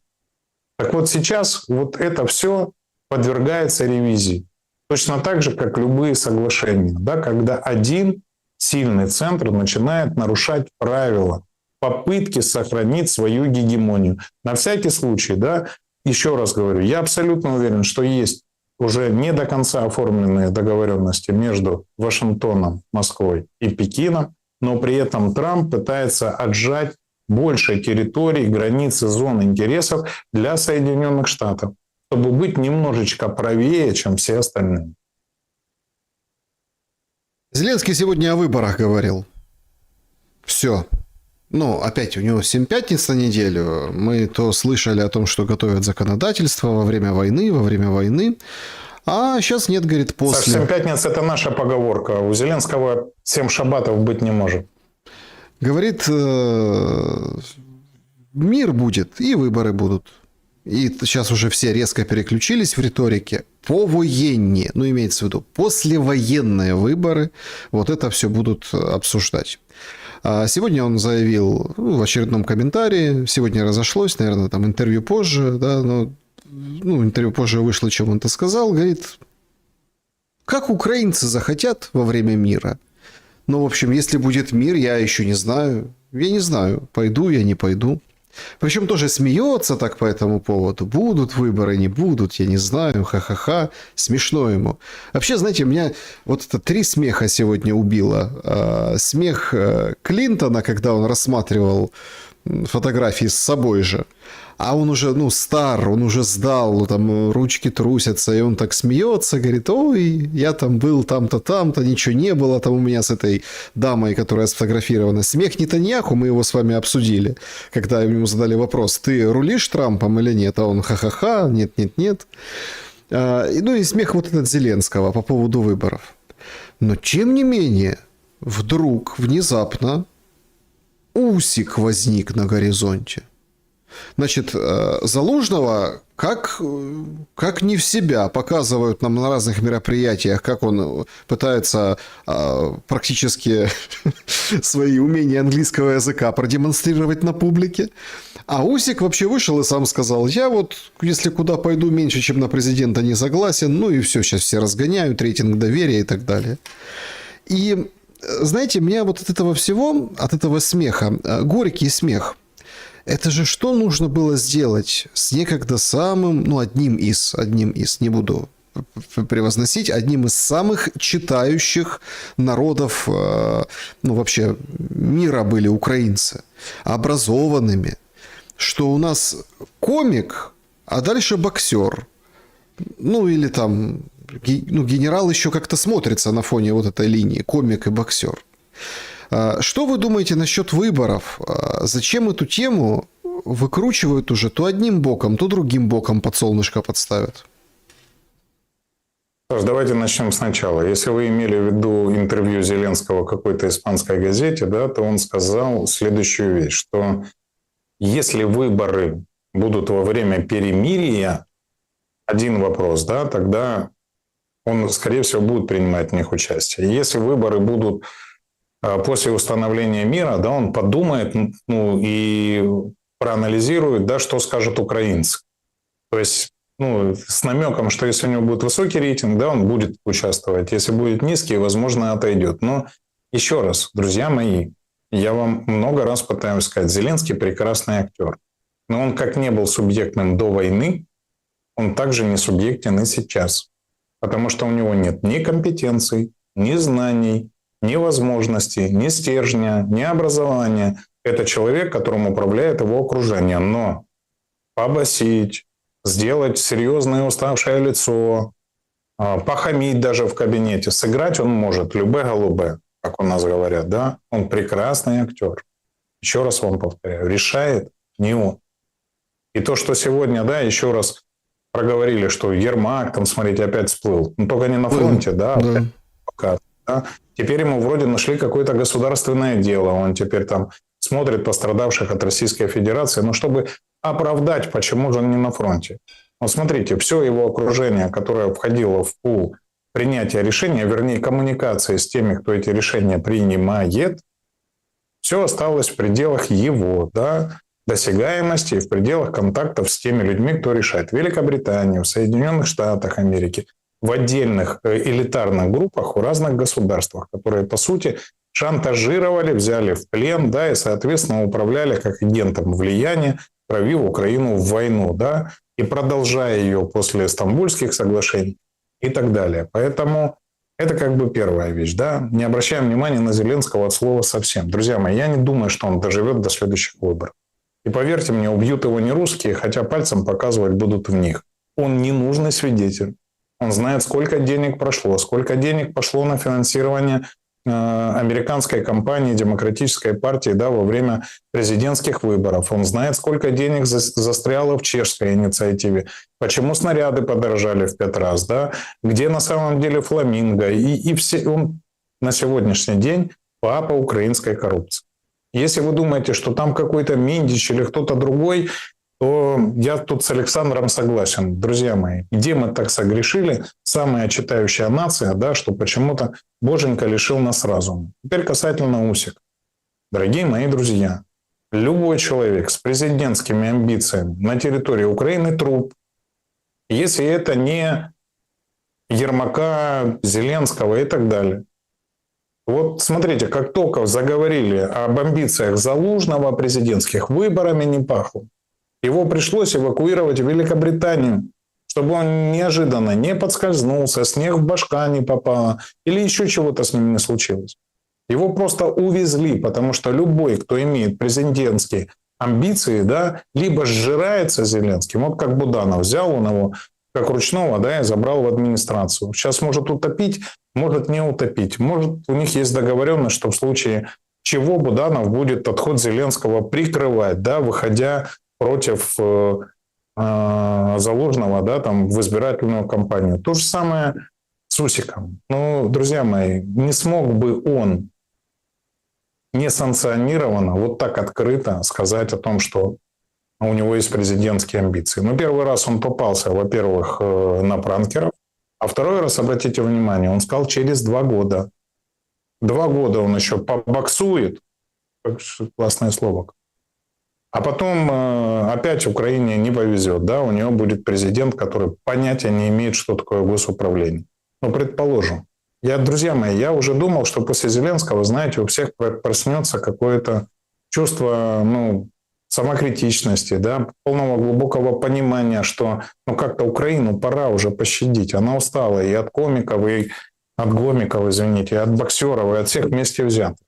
Так вот сейчас вот это все подвергается ревизии. Точно так же, как любые соглашения, да, когда один сильный центр начинает нарушать правила, попытки сохранить свою гегемонию. На всякий случай, да, еще раз говорю, я абсолютно уверен, что есть уже не до конца оформленные договоренности между Вашингтоном, Москвой и Пекином, но при этом Трамп пытается отжать больше территорий, границы, зон интересов для Соединенных Штатов, чтобы быть немножечко правее, чем все остальные. Зеленский сегодня о выборах говорил. Все. Опять у него 7 пятниц на неделю. Мы то слышали о том, что готовят законодательство во время войны. А сейчас нет, говорит, после. 7 пятниц – это наша поговорка. У Зеленского 7 шаббатов быть не может. Говорит, мир будет и выборы будут. И сейчас уже все резко переключились в риторике. Повоенные, имеется в виду послевоенные выборы. Вот это все будут обсуждать. Сегодня он заявил в очередном комментарии, сегодня разошлось, наверное, там интервью позже, да, но интервью позже вышло, чем он это сказал, говорит, как украинцы захотят во время мира. В общем, если будет мир, я еще не знаю. Я не знаю, пойду я, не пойду. Причем тоже смеется так по этому поводу. Будут выборы, не будут, я не знаю, ха-ха-ха. Смешно ему. Вообще, знаете, меня вот это 3 смеха сегодня убило. Смех Клинтона, когда он рассматривал фотографии с собой же. А он уже, стар, он уже сдал, там ручки трусятся, и он так смеется, говорит, ой, я там был там-то, ничего не было, там у меня с этой дамой, которая сфотографирована. Смех Нетаньяху, мы его с вами обсудили, когда ему задали вопрос, ты рулишь Трампом или нет? А он ха-ха-ха, нет-нет-нет. Ну и смех вот этот Зеленского по поводу выборов. Но тем не менее, вдруг, внезапно, Усик возник на горизонте. Значит, Залужного как не в себя показывают нам на разных мероприятиях, как он пытается практически свои умения английского языка продемонстрировать на публике. А Усик вообще вышел и сам сказал: я вот, если куда пойду, меньше, чем на президента не согласен, ну и все, сейчас все разгоняют, рейтинг доверия и так далее. И, знаете, меня вот от этого всего, от этого смеха, горький смех. Это же что нужно было сделать с некогда самым, ну, одним из, не буду превозносить, одним из самых читающих народов, ну, вообще, мира были украинцы, образованными, что у нас комик, а дальше боксер, ну, или там, ну, генерал еще как-то смотрится на фоне вот этой линии, комик и боксер. Что вы думаете насчет выборов? Зачем эту тему выкручивают уже то одним боком, то другим боком под солнышко подставят? Давайте начнем сначала. Если вы имели в виду интервью Зеленского какой-то испанской газете, да, то он сказал следующую вещь, что если выборы будут во время перемирия, один вопрос, да, тогда он, скорее всего, будет принимать в них участие. Если выборы будут после установления мира, да, он подумает, ну, и проанализирует, да, что скажут украинцы. То есть, ну, с намеком, что если у него будет высокий рейтинг, да, он будет участвовать. Если будет низкий, возможно, отойдет. Но еще раз, друзья мои, я вам много раз пытаюсь сказать, Зеленский прекрасный актер. Но он как не был субъектным до войны, он также не субъектен и сейчас. Потому что у него нет ни компетенций, ни знаний, ни возможностей, ни стержня, ни образования. Это человек, которым управляет его окружение. Но побасить, сделать серьезное уставшее лицо, похамить даже в кабинете, сыграть он может любе-голубе, как у нас говорят, да? Он прекрасный актер. Еще раз вам повторяю, решает не он. И то, что сегодня, да, еще раз проговорили, что Ермак, там, смотрите, опять всплыл. Ну, только не на фронте, да. Да. Теперь ему вроде нашли какое-то государственное дело. Он теперь там смотрит пострадавших от Российской Федерации. Но чтобы оправдать, почему же он не на фронте. Вот смотрите, все его окружение, которое входило в пул принятия решения, вернее, коммуникации с теми, кто эти решения принимает, все осталось в пределах его, да, досягаемости и в пределах контактов с теми людьми, кто решает. В Великобритании, в Соединенных Штатах Америки, в отдельных элитарных группах у разных государствах, которые, по сути, шантажировали, взяли в плен, да, и, соответственно, управляли как агентом влияния, провив Украину в войну, да, и продолжая ее после Стамбульских соглашений и так далее. Поэтому это как бы первая вещь, да. Не обращаем внимания на Зеленского от слова совсем. Друзья мои, я не думаю, что он доживет до следующих выборов. И поверьте мне, убьют его не русские, хотя пальцем показывать будут в них. Он ненужный свидетель. Он знает, сколько денег прошло, сколько денег пошло на финансирование американской кампании Демократической партии, да, во время президентских выборов. Он знает, сколько денег застряло в чешской инициативе, почему снаряды подорожали в 5 раз, да, где на самом деле фламинго. И все, он на сегодняшний день папа украинской коррупции. Если вы думаете, что там какой-то Миндич или кто-то другой, то я тут с Александром согласен. Друзья мои, где мы так согрешили? Самая читающая нация, да, что почему-то Боженька лишил нас разума. Теперь касательно Усика. Дорогие мои друзья, любой человек с президентскими амбициями на территории Украины труп. Если это не Ермака, Зеленского и так далее. Вот смотрите, как только заговорили об амбициях Залужного, президентских выборами не пахло. Его пришлось эвакуировать в Великобританию, чтобы он неожиданно не подскользнулся, снег в башка не попало или еще чего-то с ним не случилось. Его просто увезли, потому что любой, кто имеет президентские амбиции, да, либо сжирается Зеленским, вот как Буданов взял он его как ручного, да, и забрал в администрацию. Сейчас может утопить, может не утопить. Может, у них есть договоренность, что в случае чего Буданов будет отход Зеленского прикрывать, да, выходя против Залужного, да, там, в избирательную кампанию. То же самое с Усиком. Ну, друзья мои, не смог бы он несанкционированно, вот так открыто сказать о том, что у него есть президентские амбиции. Ну, первый раз он попался, во-первых, на пранкеров, а второй раз, обратите внимание, он сказал через 2 года. 2 года он еще побоксует, классное слово, а потом опять Украине не повезет, да, у нее будет президент, который понятия не имеет, что такое госуправление. Ну, предположим. Друзья мои, я уже думал, что после Зеленского, знаете, у всех проснется какое-то чувство, ну, самокритичности, да, полного глубокого понимания, что, ну, как-то Украину пора уже пощадить. Она устала и от комиков, и от гомиков, извините, и от боксеров, и от всех вместе взятых.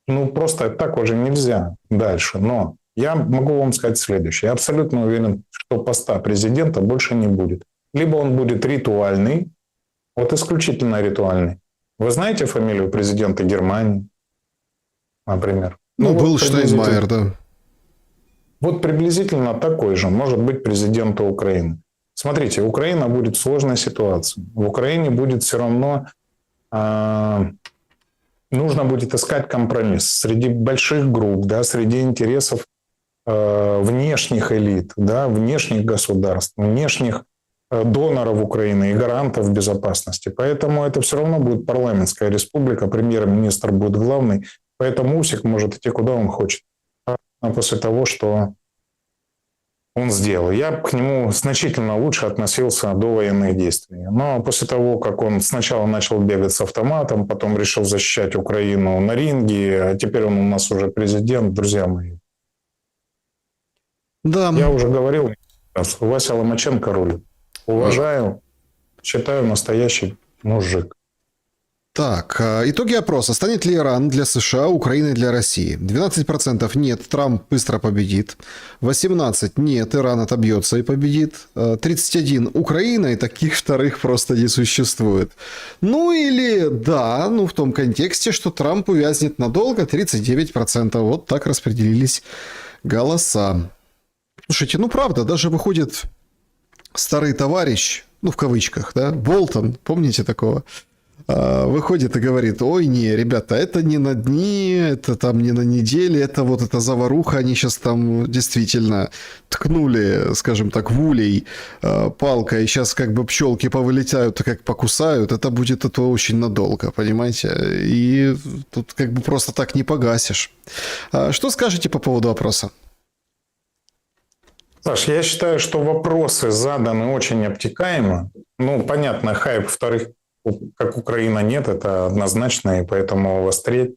Ну, просто так уже нельзя дальше. Но я могу вам сказать следующее. Я абсолютно уверен, что поста президента больше не будет. Либо он будет ритуальный, вот исключительно ритуальный. Вы знаете фамилию президента Германии, например? Ну, был вот Штайнмайер, да. Вот приблизительно такой же может быть президент Украины. Смотрите, Украина будет в сложной ситуации. В Украине будет все равно... нужно будет искать компромисс среди больших групп, да, среди интересов внешних элит, да, внешних государств, внешних доноров Украины и гарантов безопасности. Поэтому это все равно будет парламентская республика, премьер-министр будет главный, поэтому Усик может идти куда он хочет. А после того, что он сделал. Я к нему значительно лучше относился до военных действий. Но после того, как он сначала начал бегать с автоматом, потом решил защищать Украину на ринге, а теперь он у нас уже президент, друзья мои. Да. Я уже говорил, Вася Ломаченко рулит. Уважаю, считаю настоящий мужик. Так, итоги опроса. Станет ли Иран для США, Украиной для России? 12% нет, Трамп быстро победит. 18% нет, Иран отобьется и победит. 31% Украина, и таких вторых просто не существует. Ну или да, ну в том контексте, что Трамп увязнет надолго, 39%. Вот так распределились голоса. Слушайте, ну правда, даже выходит старый товарищ, ну в кавычках, да, Болтон, помните такого? Выходит и говорит: ой, не, ребята, это не на дни, это там не на неделе, это вот эта заваруха, они сейчас там действительно ткнули, скажем так, в улей палкой, и сейчас как бы пчелки повылетают, как покусают, это будет это очень надолго, понимаете? И тут как бы просто так не погасишь. Что скажете по поводу опроса? Саш, я считаю, что вопросы заданы очень обтекаемо. Ну, понятно, хайп вторых, как Украина, нет, это однозначно, и поэтому востреть,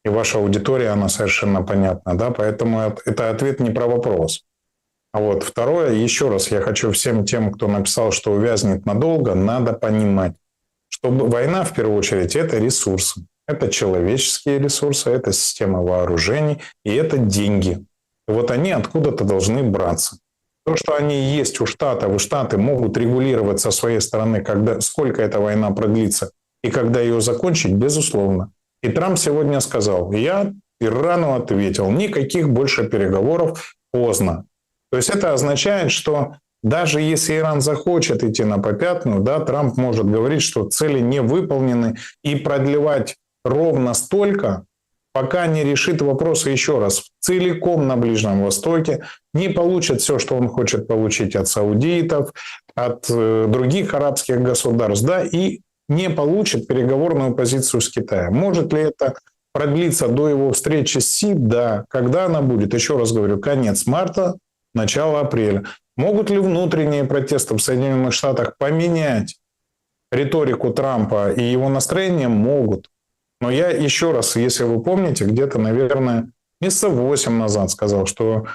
и ваша аудитория, она совершенно понятна, да, поэтому это ответ не про вопрос. А вот второе, еще раз, я хочу всем тем, кто написал, что увязнет надолго, надо понимать, что война, в первую очередь, это ресурсы. Это человеческие ресурсы, это система вооружений, и это деньги. И вот они откуда-то должны браться. То, что они есть у Штатов, и Штаты могут регулировать со своей стороны, сколько эта война продлится и когда ее закончить, безусловно. И Трамп сегодня сказал: я Ирану ответил, никаких больше переговоров, поздно. То есть это означает, что даже если Иран захочет идти на попятную, да, Трамп может говорить, что цели не выполнены, и продлевать ровно столько, пока не решит вопросы еще раз целиком на Ближнем Востоке, не получит все, что он хочет получить от саудитов, от других арабских государств, да, и не получит переговорную позицию с Китаем. Может ли это продлиться до его встречи с Си? Да. Когда она будет? Еще раз говорю, конец марта, начало апреля. Могут ли внутренние протесты в Соединенных Штатах поменять риторику Трампа и его настроение? Могут. Но я еще раз, если вы помните, где-то, наверное, месяца 8 назад сказал, что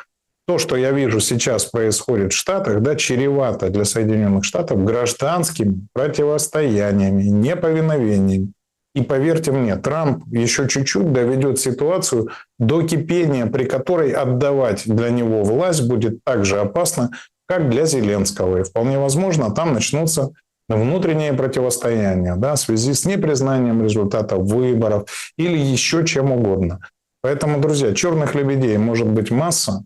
то, что я вижу сейчас происходит в Штатах, да, чревато для Соединенных Штатов гражданскими противостояниями, неповиновениями. И поверьте мне, Трамп еще чуть-чуть доведет ситуацию до кипения, при которой отдавать для него власть будет так же опасно, как для Зеленского. И вполне возможно, там начнутся внутреннее противостояние, да, в связи с непризнанием результатов выборов или еще чем угодно. Поэтому, друзья, черных лебедей может быть масса,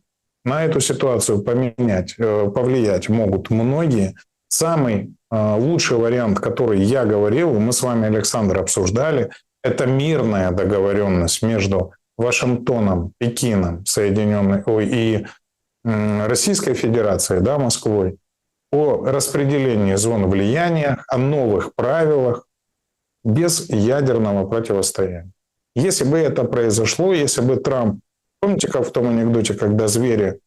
На эту ситуацию повлиять могут многие. Самый лучший вариант, который я говорил, мы с вами, Александр, обсуждали, это мирная договоренность между Вашингтоном, Пекином, и Российской Федерацией, да, Москвой, о распределении зон влияния, о новых правилах без ядерного противостояния. Если бы это произошло, если бы Трамп, помните, как в том анекдоте, когда звери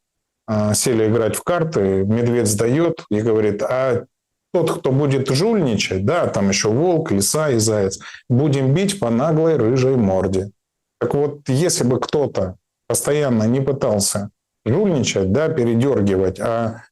сели играть в карты, медведь сдает и говорит, а тот, кто будет жульничать, да, там еще волк, лиса и заяц, будем бить по наглой рыжей морде. Так вот, если бы кто-то постоянно не пытался жульничать, да, передергивать, а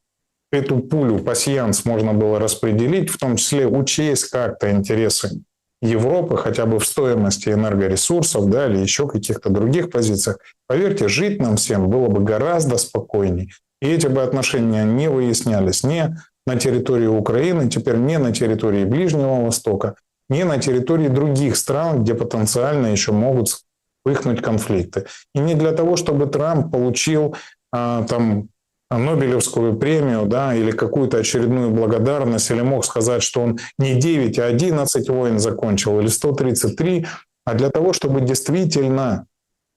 эту пулю, пасьянс можно было распределить, в том числе учесть как-то интересы Европы, хотя бы в стоимости энергоресурсов, да, или еще каких-то других позициях, поверьте, жить нам всем было бы гораздо спокойней. И эти бы отношения не выяснялись ни на территории Украины, теперь не на территории Ближнего Востока, не на территории других стран, где потенциально еще могут вспыхнуть конфликты. И не для того, чтобы Трамп получил там Нобелевскую премию, да, или какую-то очередную благодарность, или мог сказать, что он не 9, а 11 войн закончил, или 133, а для того, чтобы действительно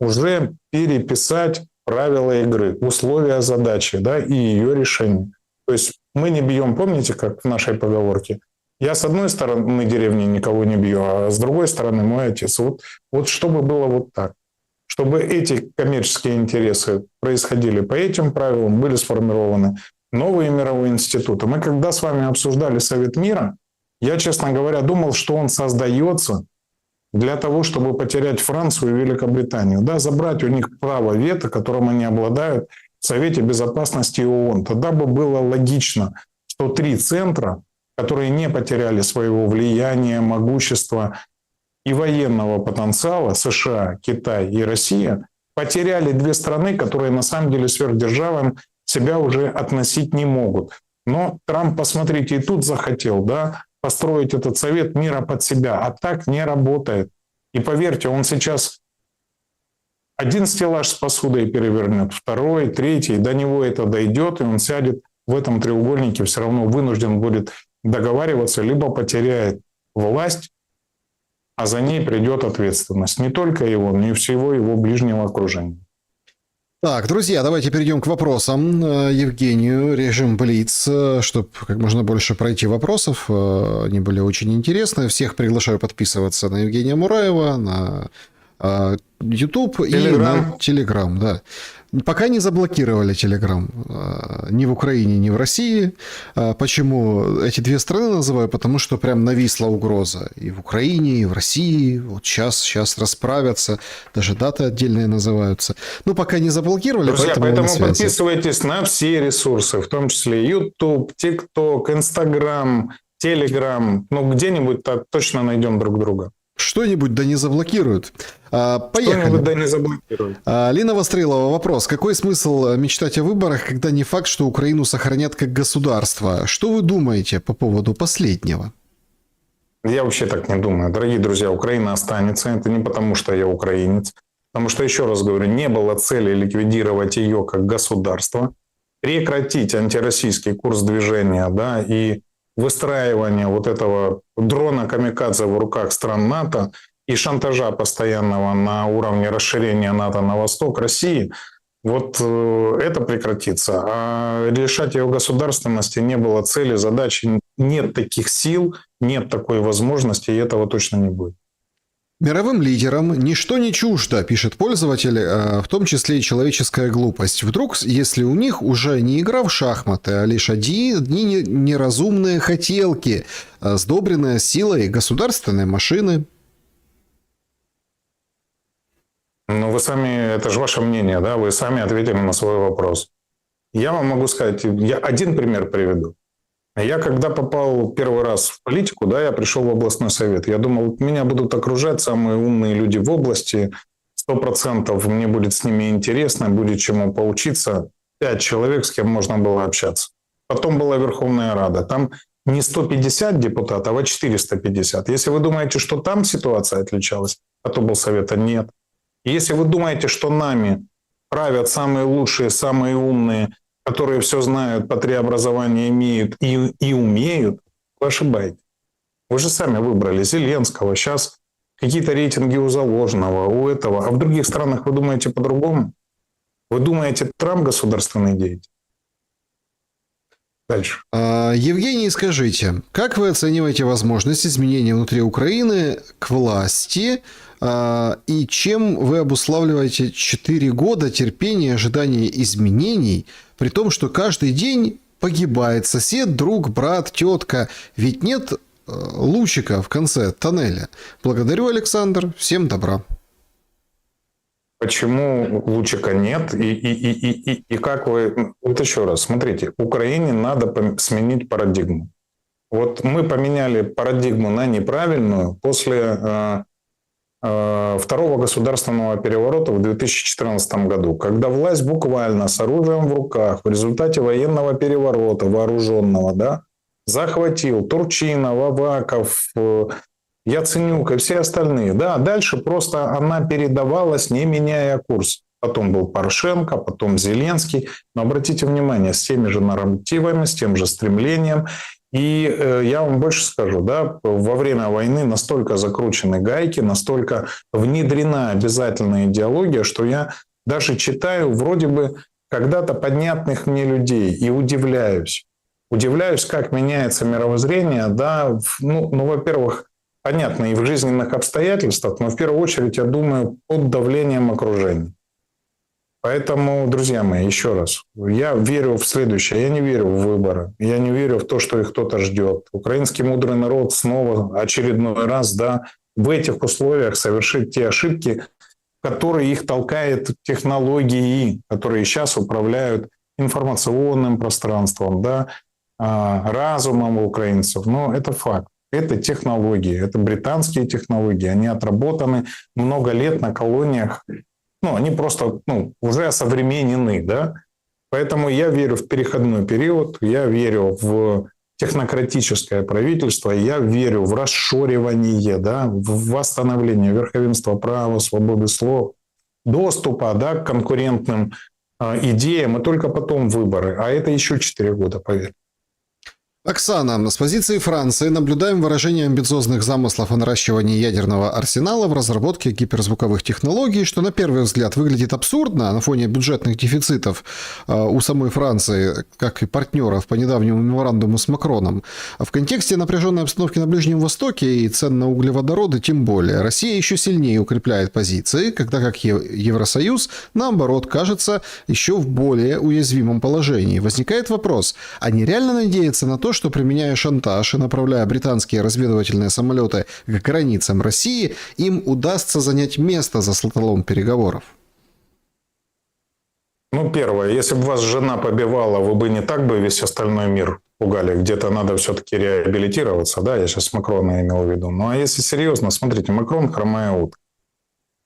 уже переписать правила игры, условия задачи, да, и ее решение. То есть мы не бьем, помните, как в нашей поговорке? Я с одной стороны деревни никого не бью, а с другой стороны мой отец. Вот чтобы было вот так. Чтобы эти коммерческие интересы происходили по этим правилам, были сформированы новые мировые институты. Мы когда с вами обсуждали Совет мира, я, честно говоря, думал, что он создается для того, чтобы потерять Францию и Великобританию, да, забрать у них право вето, которым они обладают в Совете Безопасности ООН. Тогда бы было логично, что 3 центра, которые не потеряли своего влияния, могущества и военного потенциала, США, Китай и Россия, потеряли 2 страны, которые на самом деле сверхдержавам себя уже относить не могут. Но Трамп, посмотрите, и тут захотел, да, построить этот Совет мира под себя, а так не работает. И поверьте, он сейчас один стеллаж с посудой перевернет, второй, третий, до него это дойдет, и он сядет в этом треугольнике, все равно вынужден будет договариваться, либо потеряет власть, а за ней придет ответственность. Не только его, но и всего его ближнего окружения. Так, друзья, давайте перейдем к вопросам. Евгению, режим Блиц, чтобы как можно больше пройти вопросов. Они были очень интересны. Всех приглашаю подписываться на Евгения Мураева, на YouTube и на Telegram, да. Пока не заблокировали Telegram ни в Украине, ни в России. Почему эти 2 страны называю? Потому что прям нависла угроза и в Украине, и в России. Вот сейчас расправятся. Даже даты отдельные называются. Ну, пока не заблокировали, друзья, поэтому подписывайтесь на все ресурсы, в том числе YouTube, TikTok, Instagram, Telegram. Ну, где-нибудь точно найдем друг друга. Что-нибудь да не заблокируют. Поехали. Что-нибудь да не заблокируют. Лина Вострилова, вопрос. Какой смысл мечтать о выборах, когда не факт, что Украину сохранят как государство? Что вы думаете по поводу последнего? Я вообще так не думаю. Дорогие друзья, Украина останется. Это не потому, что я украинец. Потому что, еще раз говорю, не было цели ликвидировать ее как государство, прекратить антироссийский курс движения, да, и выстраивание вот этого дрона-камикадзе в руках стран НАТО и шантажа постоянного на уровне расширения НАТО на восток России, вот это прекратится. А решать ее государственности не было цели, задачи. Нет таких сил, нет такой возможности, и этого точно не будет. Мировым лидерам ничто не чуждо, пишет пользователь, в том числе и человеческая глупость. Вдруг, если у них уже не игра в шахматы, а лишь одни неразумные хотелки, сдобренные силой государственной машины. Ну, вы сами, это же ваше мнение, да, вы сами ответили на свой вопрос. Я вам могу сказать, я один пример приведу. Я когда попал первый раз в политику, да, я пришел в областной совет. Я думал, меня будут окружать самые умные люди в области. 100% мне будет с ними интересно, будет чему поучиться. 5 человек, с кем можно было общаться. Потом была Верховная Рада. Там не 150 депутатов, а 450. Если вы думаете, что там ситуация отличалась, а то был совета, нет. И если вы думаете, что нами правят самые лучшие, самые умные, которые все знают, по 3 образования имеют и умеют, вы ошибаетесь. Вы же сами выбрали Зеленского, сейчас какие-то рейтинги у Заложного, у этого. А в других странах вы думаете по-другому? Вы думаете, Трамп государственный деятель? Дальше. Евгений, скажите, как вы оцениваете возможность изменения внутри Украины к власти и чем вы обуславливаете 4 года терпения и ожидания изменений, при том, что каждый день погибает сосед, друг, брат, тетка, ведь нет лучика в конце тоннеля. Благодарю, Александр, всем добра. Почему лучика нет? И как вы... Вот еще раз, смотрите, Украине надо сменить парадигму. Вот мы поменяли парадигму на неправильную после второго государственного переворота в 2014 году, когда власть буквально с оружием в руках в результате военного переворота вооруженного, да, захватил Турчинов, Аваков, Яценюк и все остальные. Да, дальше просто она передавалась, не меняя курс. Потом был Порошенко, потом Зеленский. Но обратите внимание, с теми же нарративами, с тем же стремлением. И я вам больше скажу, да, во время войны настолько закручены гайки, настолько внедрена обязательная идеология, что я даже читаю вроде бы когда-то понятных мне людей и удивляюсь. Удивляюсь, как меняется мировоззрение, да, во-первых, понятно, и в жизненных обстоятельствах, но в первую очередь, я думаю, под давлением окружения. Поэтому, друзья мои, еще раз, я верю в следующее. Я не верю в выборы, я не верю в то, что их кто-то ждет. Украинский мудрый народ снова очередной раз, да, в этих условиях совершит те ошибки, которые их толкают технологии, которые сейчас управляют информационным пространством, да, разумом украинцев. Но это факт. Это технологии, это британские технологии. Они отработаны много лет на колониях. Они просто уже осовременены. Да? Поэтому я верю в переходной период, я верю в технократическое правительство, я верю в расшоривание, да, в восстановление верховенства права, свободы слова, доступа, да, к конкурентным идеям, и только потом выборы. А это еще 4 года, поверьте. Оксана, с позиции Франции наблюдаем выражение амбициозных замыслов о наращивании ядерного арсенала в разработке гиперзвуковых технологий, что на первый взгляд выглядит абсурдно на фоне бюджетных дефицитов у самой Франции, как и партнеров по недавнему меморандуму с Макроном. В контексте напряженной обстановки на Ближнем Востоке и цен на углеводороды тем более. Россия еще сильнее укрепляет позиции, когда как Евросоюз, наоборот, кажется еще в более уязвимом положении. Возникает вопрос, а не реально надеяться на то, что, применяя шантаж и направляя британские разведывательные самолеты к границам России, им удастся занять место за столом переговоров? Первое, если бы вас жена побивала, вы бы не так бы весь остальной мир пугали. Где-то надо все-таки реабилитироваться, да, я сейчас Макрона имел в виду. А если серьезно, смотрите, Макрон хромая утка.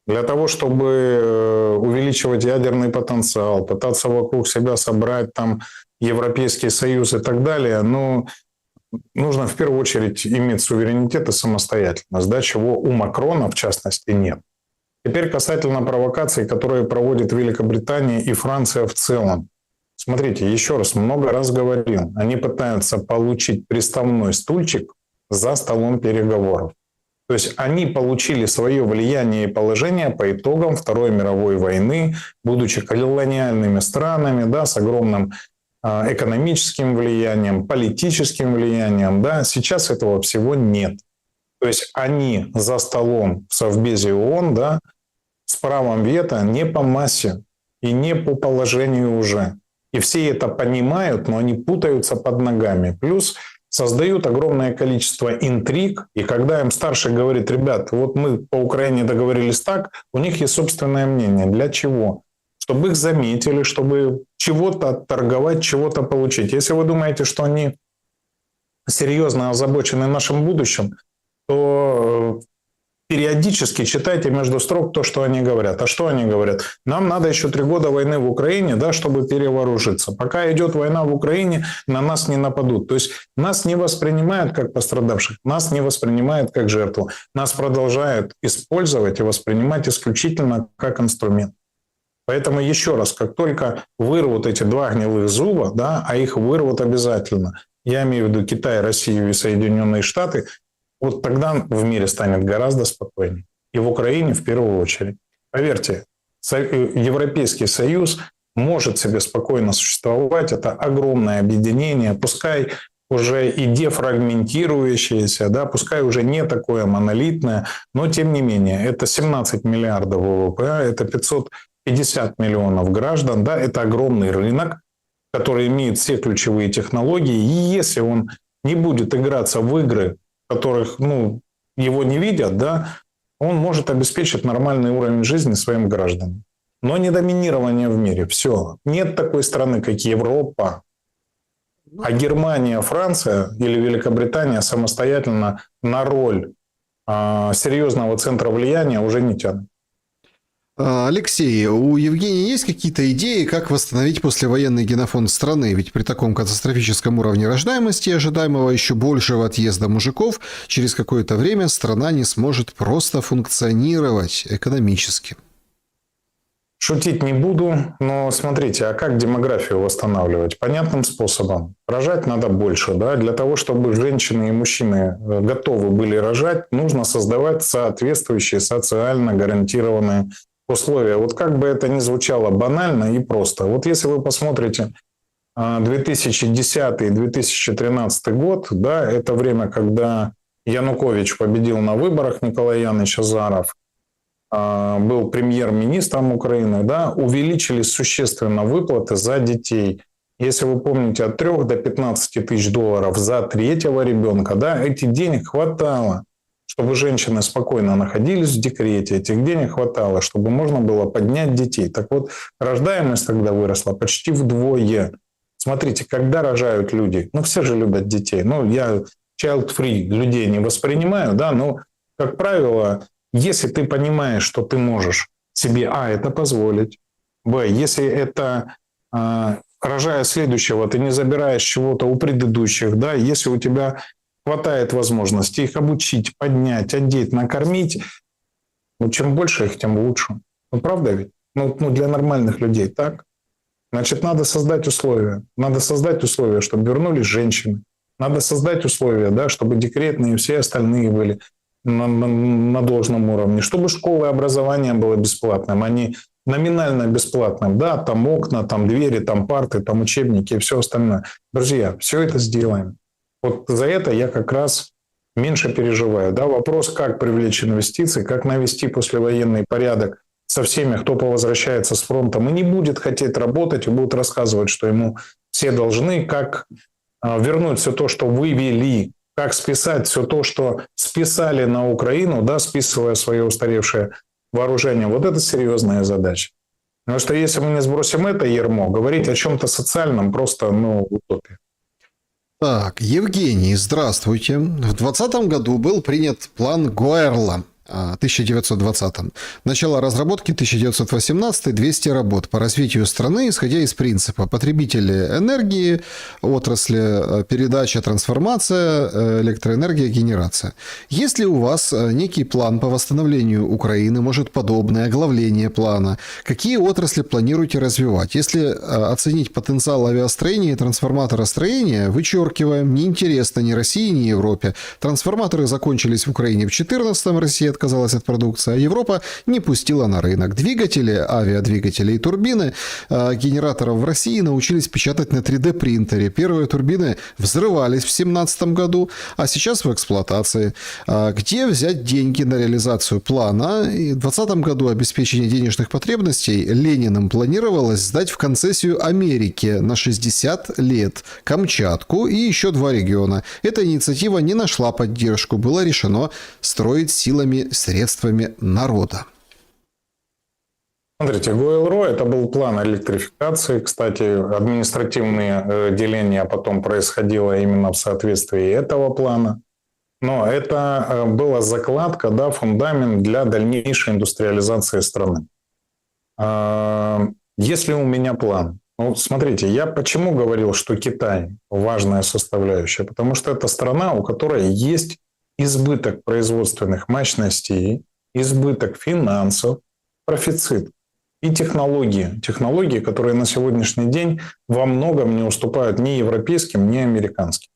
Для того, чтобы увеличивать ядерный потенциал, пытаться вокруг себя собрать там Европейский Союз и так далее, нужно в первую очередь иметь суверенитет и самостоятельность, да, чего у Макрона, в частности, нет. Теперь касательно провокаций, которые проводит Великобритания и Франция в целом. Смотрите, еще раз, много раз говорил, они пытаются получить приставной стульчик за столом переговоров. То есть они получили свое влияние и положение по итогам Второй мировой войны, будучи колониальными странами, да, с огромным экономическим влиянием, политическим влиянием. Да. Сейчас этого всего нет. То есть они за столом в Совбезе ООН, да, с правом вето не по массе и не по положению уже. И все это понимают, но они путаются под ногами. Плюс создают огромное количество интриг, и когда им старший говорит: ребят, вот мы по Украине договорились так, у них есть собственное мнение. Для чего? Чтобы их заметили, чтобы чего-то торговать, чего-то получить. Если вы думаете, что они серьезно озабочены нашим будущим, то периодически читайте между строк то, что они говорят. А что они говорят? Нам надо еще 3 года войны в Украине, да, чтобы перевооружиться. Пока идет война в Украине, на нас не нападут. То есть нас не воспринимают как пострадавших, нас не воспринимают как жертву. Нас продолжают использовать и воспринимать исключительно как инструмент. Поэтому еще раз, как только вырвут эти два гнилых зуба, да, а их вырвут обязательно, я имею в виду Китай, Россию и Соединенные Штаты, вот тогда в мире станет гораздо спокойнее. И в Украине в первую очередь. Поверьте, Европейский Союз может себе спокойно существовать. Это огромное объединение, пускай уже и дефрагментирующееся, да, пускай уже не такое монолитное, но тем не менее, это 17 миллиардов ВВП, это 550 миллионов граждан, да, это огромный рынок, который имеет все ключевые технологии, и если он не будет играться в игры, в которых его не видят, да, он может обеспечить нормальный уровень жизни своим гражданам. Но не доминирование в мире. Все. Нет такой страны, как Европа. А Германия, Франция или Великобритания самостоятельно на роль серьезного центра влияния уже не тянут. Алексей, у Евгения есть какие-то идеи, как восстановить послевоенный генофонд страны? Ведь при таком катастрофическом уровне рождаемости, ожидаемого еще большего отъезда мужиков, через какое-то время страна не сможет просто функционировать экономически. Шутить не буду, но смотрите, а как демографию восстанавливать? Понятным способом. Рожать надо больше. Да? Для того, чтобы женщины и мужчины готовы были рожать, нужно создавать соответствующие социально гарантированные условия. Вот как бы это ни звучало банально и просто. Вот если вы посмотрите 2010-2013 год, да, это время, когда Янукович победил на выборах, Николай Янович Азаров был премьер-министром Украины, да, увеличились существенно выплаты за детей. Если вы помните, от 3 до 15 тысяч долларов за третьего ребенка, да, этих денег хватало, чтобы женщины спокойно находились в декрете, этих денег хватало, чтобы можно было поднять детей. Так вот, рождаемость тогда выросла почти вдвое. Смотрите, когда рожают люди, все же любят детей. Я child-free людей не воспринимаю, да, но, как правило, если ты понимаешь, что ты можешь себе, это позволить, если это, рожая следующего, ты не забираешь чего-то у предыдущих, да, если у тебя хватает возможности их обучить, поднять, одеть, накормить, чем больше их, тем лучше. Правда ведь? Для нормальных людей так. Значит, надо создать условия. Надо создать условия, чтобы вернулись женщины. Надо создать условия, да, чтобы декретные и все остальные были на должном уровне, чтобы школы и образование было бесплатным, а не номинально бесплатным. Да, там окна, там двери, там парты, там учебники и все остальное. Друзья, все это сделаем. Вот за это я как раз меньше переживаю. Да? Вопрос, как привлечь инвестиции, как навести послевоенный порядок со всеми, кто повозвращается с фронта, и не будет хотеть работать и будет рассказывать, что ему все должны, как вернуть все то, что вывели, как списать все то, что списали на Украину, да, списывая свое устаревшее вооружение. Вот это серьезная задача. Потому что если мы не сбросим это ярмо, говорить о чем-то социальном просто, утопия. Так, Евгений, здравствуйте. В 2020 году был принят план Гоэрла. 1920. Начало разработки 1918, 200 работ по развитию страны, исходя из принципа потребители энергии, отрасли передача, трансформация, электроэнергия, генерация. Есть ли у вас некий план по восстановлению Украины, может подобное оглавление плана? Какие отрасли планируете развивать? Если оценить потенциал авиастроения и трансформаторостроения, вычеркиваем, неинтересно ни России, ни Европе. Трансформаторы закончились в Украине в 2014-м, Россия отказалась от продукции, а Европа не пустила на рынок. Двигатели, авиадвигатели и турбины генераторов в России научились печатать на 3D-принтере. Первые турбины взрывались в 2017 году, а сейчас в эксплуатации. Где взять деньги на реализацию плана? И в 2020 году обеспечение денежных потребностей Лениным планировалось сдать в концессию Америке на 60 лет, Камчатку и еще 2 региона. Эта инициатива не нашла поддержку, было решено строить силами, средствами народа. Смотрите, ГОЭЛРО – это был план электрификации. Кстати, административные деления потом происходило именно в соответствии этого плана. Но это была закладка, да, фундамент для дальнейшей индустриализации страны. Если у меня план, смотрите, я почему говорил, что Китай – важная составляющая? Потому что это страна, у которой есть избыток производственных мощностей, избыток финансов, профицит. и технологии. Технологии, которые на сегодняшний день во многом не уступают ни европейским, ни американским.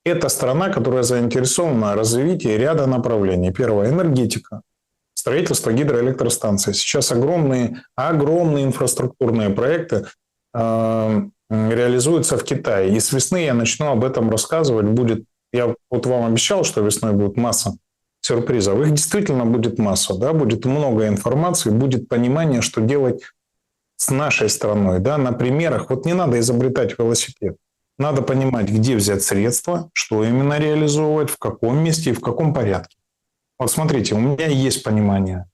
Это страна, которая заинтересована в развитии ряда направлений. Первое – энергетика, строительство гидроэлектростанций. Сейчас огромные инфраструктурные проекты реализуются в Китае. И с весны я начну об этом рассказывать. Я вот вам обещал, что весной будет масса сюрпризов. Их действительно будет масса, да, будет много информации, будет понимание, что делать с нашей страной, да, на примерах. Вот не надо изобретать велосипед. Надо понимать, где взять средства, что именно реализовывать, в каком месте и в каком порядке. Вот смотрите, у меня есть понимание,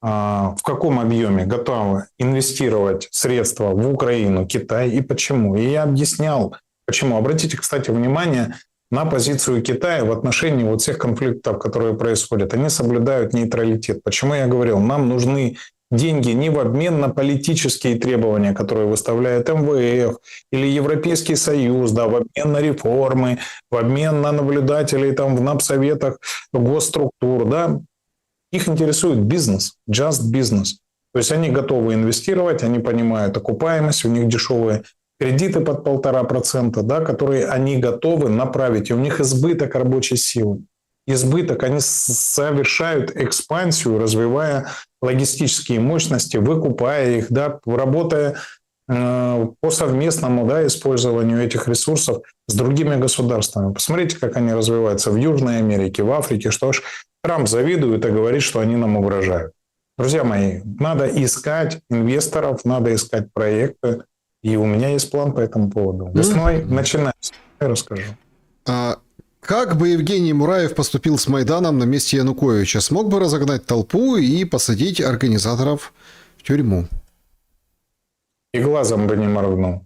в каком объеме готовы инвестировать средства в Украину, Китай и почему. И я объяснял, почему. Обратите, кстати, внимание на позицию Китая в отношении вот всех конфликтов, которые происходят. Они соблюдают нейтралитет. Почему я говорил, нам нужны деньги не в обмен на политические требования, которые выставляет МВФ или Европейский Союз, да, в обмен на реформы, в обмен на наблюдателей там, в напсоветах госструктур. Да. Их интересует бизнес, just business. То есть они готовы инвестировать, они понимают окупаемость, у них дешевые кредиты под 1,5%, да, которые они готовы направить. И у них избыток рабочей силы. Избыток, они совершают экспансию, развивая логистические мощности, выкупая их, да, работая по совместному, да, использованию этих ресурсов с другими государствами. Посмотрите, как они развиваются в Южной Америке, в Африке. Что ж, Трамп завидует и говорит, что они нам угрожают. Друзья мои, надо искать инвесторов, надо искать проекты. И у меня есть план по этому поводу. Весной начинаем. Я расскажу. Как бы Евгений Мураев поступил с Майданом на месте Януковича? Смог бы разогнать толпу и посадить организаторов в тюрьму? И глазом бы не моргнул.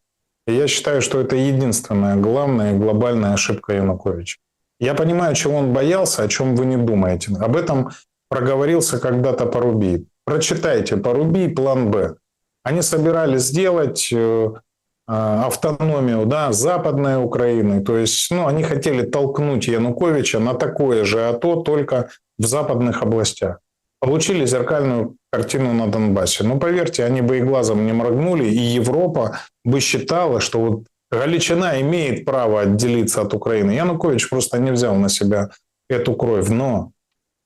И я считаю, что это единственная главная и глобальная ошибка Януковича. Я понимаю, чего он боялся, о чем вы не думаете. Об этом проговорился когда-то Порубий. Прочитайте Порубий, план «Б». Они собирались сделать автономию, да, Западной Украины. То есть они хотели толкнуть Януковича на такое же АТО, только в западных областях. Получили зеркальную картину на Донбассе. Но поверьте, они бы и глазом не моргнули, и Европа бы считала, что вот Галичина имеет право отделиться от Украины. Янукович просто не взял на себя эту кровь. Но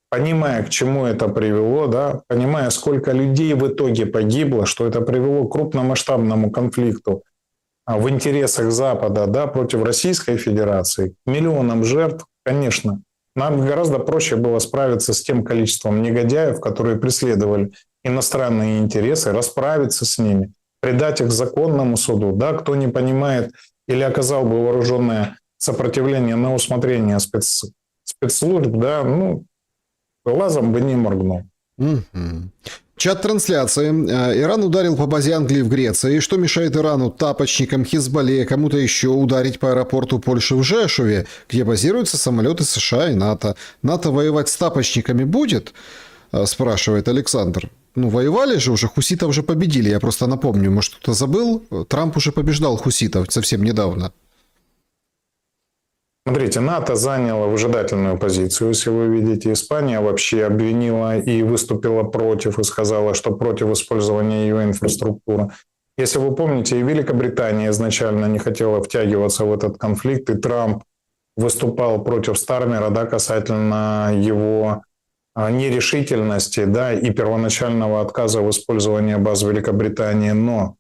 понимая, к чему это привело, да, понимая, сколько людей в итоге погибло, что это привело к крупномасштабному конфликту в интересах Запада, да, против Российской Федерации, к миллионам жертв, конечно, нам гораздо проще было справиться с тем количеством негодяев, которые преследовали иностранные интересы, расправиться с ними, предать их законному суду. Да, кто не понимает или оказал бы вооруженное сопротивление на усмотрение спецслужб, да, глазом бы не моргнул. Чат трансляции. Иран ударил по базе Англии в Греции. Что мешает Ирану, тапочникам, Хизбалле, кому-то еще ударить по аэропорту Польши в Жешуве, где базируются самолеты США и НАТО? НАТО воевать с тапочниками будет? Спрашивает Александр. Воевали же уже, хуситов же победили. Я просто напомню, может, кто-то забыл? Трамп уже побеждал хуситов совсем недавно. Смотрите, НАТО заняло выжидательную позицию, если вы видите. Испания вообще обвинила и выступила против, и сказала, что против использования ее инфраструктуры. Если вы помните, и Великобритания изначально не хотела втягиваться в этот конфликт, и Трамп выступал против Стармера, да, касательно его нерешительности, да, и первоначального отказа в использовании баз Великобритании. Но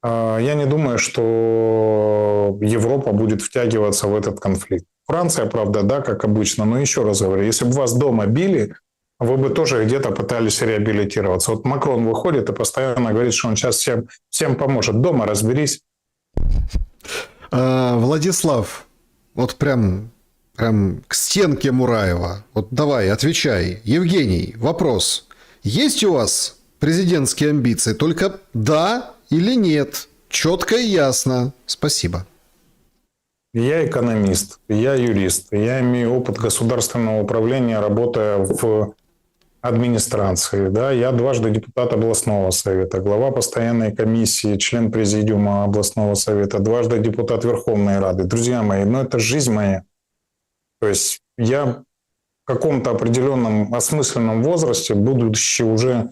я не думаю, что Европа будет втягиваться в этот конфликт. Франция, правда, да, как обычно, но еще раз говорю, если бы вас дома били, вы бы тоже где-то пытались реабилитироваться. Вот Макрон выходит и постоянно говорит, что он сейчас всем поможет. Дома разберись. Владислав, вот прям к стенке Мураева. Вот давай, отвечай. Евгений, вопрос. Есть у вас президентские амбиции? Только да или нет? Четко и ясно. Спасибо. Я экономист, я юрист, я имею опыт государственного управления, работая в администрации. Да? Я дважды депутат областного совета, глава постоянной комиссии, член президиума областного совета, дважды депутат Верховной Рады. Друзья мои, это жизнь моя. То есть я в каком-то определенном осмысленном возрасте, будучи уже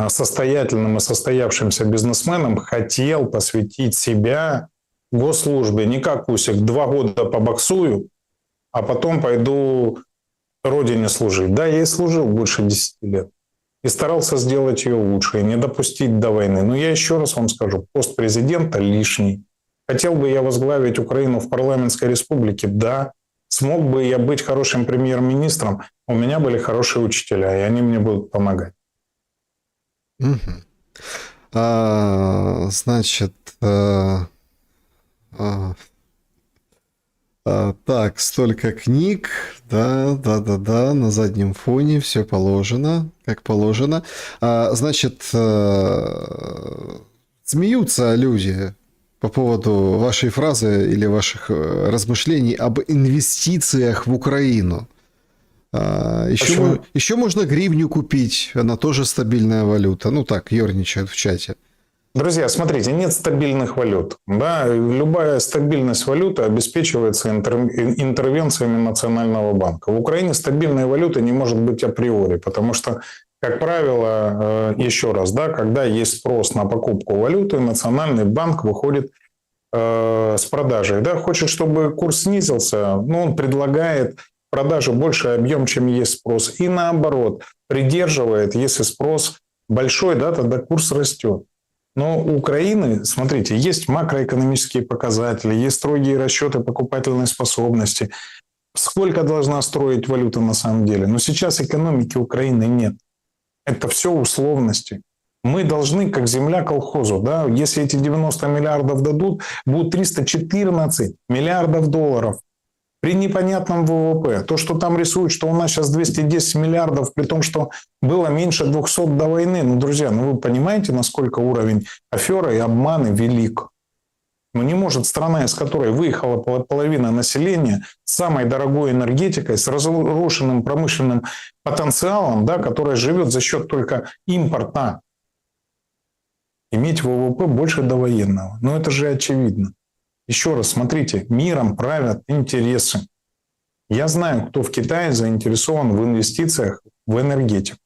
состоятельным и состоявшимся бизнесменом хотел посвятить себя госслужбе. Не как Усик, 2 года побоксую, а потом пойду родине служить. Да, я и служил больше 10 лет. И старался сделать ее лучше, и не допустить до войны. Но я еще раз вам скажу, пост президента лишний. Хотел бы я возглавить Украину в парламентской республике? Да. Смог бы я быть хорошим премьер-министром? У меня были хорошие учителя, и они мне будут помогать. Мгм. Значит, так, столько книг, да, на заднем фоне все положено, как положено. Значит, смеются люди по поводу вашей фразы или ваших размышлений об инвестициях в Украину. Почему? Еще можно гривню купить, она тоже стабильная валюта. Ну так, ерничают в чате. Друзья, смотрите, нет стабильных валют. Да? Любая стабильность валюты обеспечивается интервенциями Национального банка. В Украине стабильной валюты не может быть априори, потому что, как правило, еще раз, да, когда есть спрос на покупку валюты, Национальный банк выходит с продажей. Да? Хочет, чтобы курс снизился, но он предлагает продаже больший объем, чем есть спрос. И наоборот, придерживает, если спрос большой, да, тогда курс растет. Но у Украины, смотрите, есть макроэкономические показатели, есть строгие расчеты покупательной способности. Сколько должна строить валюта на самом деле? Но сейчас экономики Украины нет. Это все условности. Мы должны, как земля колхозу, да, если эти 90 миллиардов дадут, будет 314 миллиардов долларов. При непонятном ВВП. То, что там рисуют, что у нас сейчас 210 миллиардов, при том, что было меньше 200 до войны. Ну, друзья, вы понимаете, насколько уровень аферы и обмана велик? Ну, не может страна, из которой выехала половина населения, с самой дорогой энергетикой, с разрушенным промышленным потенциалом, да, которая живет за счет только импорта, иметь ВВП больше довоенного. Ну, это же очевидно. Еще раз, смотрите, миром правят интересы. Я знаю, кто в Китае заинтересован в инвестициях в энергетику.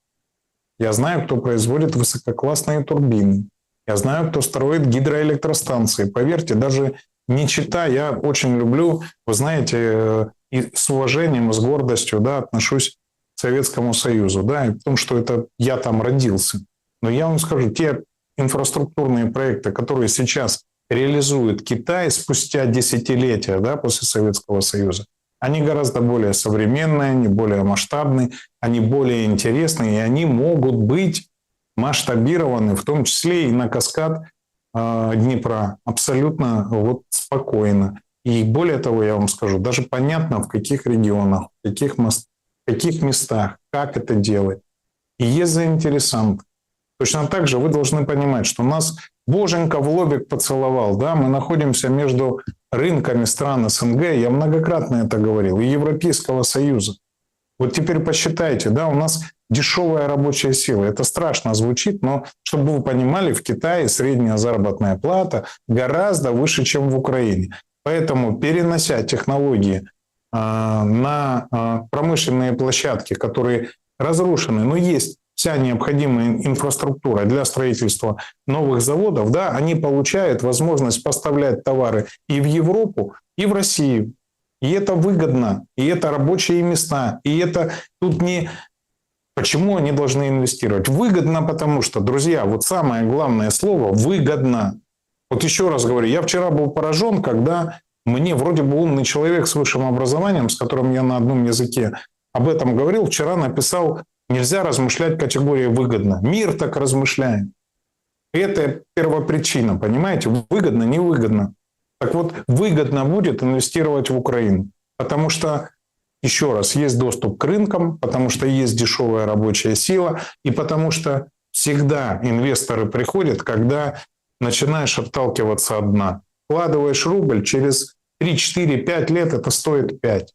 Я знаю, кто производит высококлассные турбины. Я знаю, кто строит гидроэлектростанции. Поверьте, даже не читая, я очень люблю, вы знаете, и с уважением, и с гордостью, да, отношусь к Советскому Союзу, да, и в том, что это я там родился. Но я вам скажу, те инфраструктурные проекты, которые сейчас реализует Китай спустя десятилетия, да, после Советского Союза, они гораздо более современные, они более масштабные, они более интересные, и они могут быть масштабированы, в том числе и на каскад Днепра, абсолютно вот спокойно. И более того, я вам скажу, даже понятно, в каких регионах, в каких местах, как это делать. И есть заинтересанты. Точно так же вы должны понимать, что нас боженька в лобик поцеловал. Да? Мы находимся между рынками стран СНГ, я многократно это говорил, и Европейского Союза. Вот теперь посчитайте, да, у нас дешевая рабочая сила. Это страшно звучит, но чтобы вы понимали, в Китае средняя заработная плата гораздо выше, чем в Украине. Поэтому, перенося технологии на промышленные площадки, которые разрушены, но есть вся необходимая инфраструктура для строительства новых заводов, да, они получают возможность поставлять товары и в Европу, и в Россию. И это выгодно, и это рабочие места, и это тут не... Почему они должны инвестировать? Выгодно, потому что, друзья, вот самое главное слово – выгодно. Вот еще раз говорю, я вчера был поражен, когда мне вроде бы умный человек с высшим образованием, с которым я на одном языке об этом говорил, вчера написал: нельзя размышлять категорией «выгодно». Мир так размышляет. И это первопричина, понимаете? Выгодно, невыгодно. Так вот, выгодно будет инвестировать в Украину. Потому что, еще раз, есть доступ к рынкам, потому что есть дешевая рабочая сила, и потому что всегда инвесторы приходят, когда начинаешь отталкиваться от дна. Вкладываешь рубль, через 3, 4, 5 лет это стоит 5.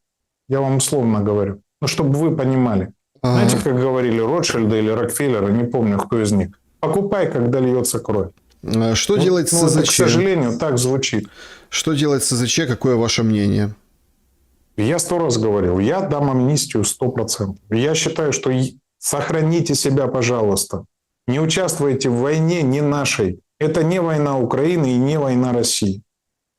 Я вам условно говорю. Ну, чтобы вы понимали. Знаете, как говорили Ротшильды или Рокфеллеры, не помню, кто из них. Покупай, когда льется кровь. Что делать с СЗЧ? Это, к сожалению, так звучит. Что делать с СЗЧ? Какое ваше мнение? Я 100 раз говорил, я дам амнистию 100%. Я считаю, что сохраните себя, пожалуйста. Не участвуйте в войне не нашей. Это не война Украины и не война России.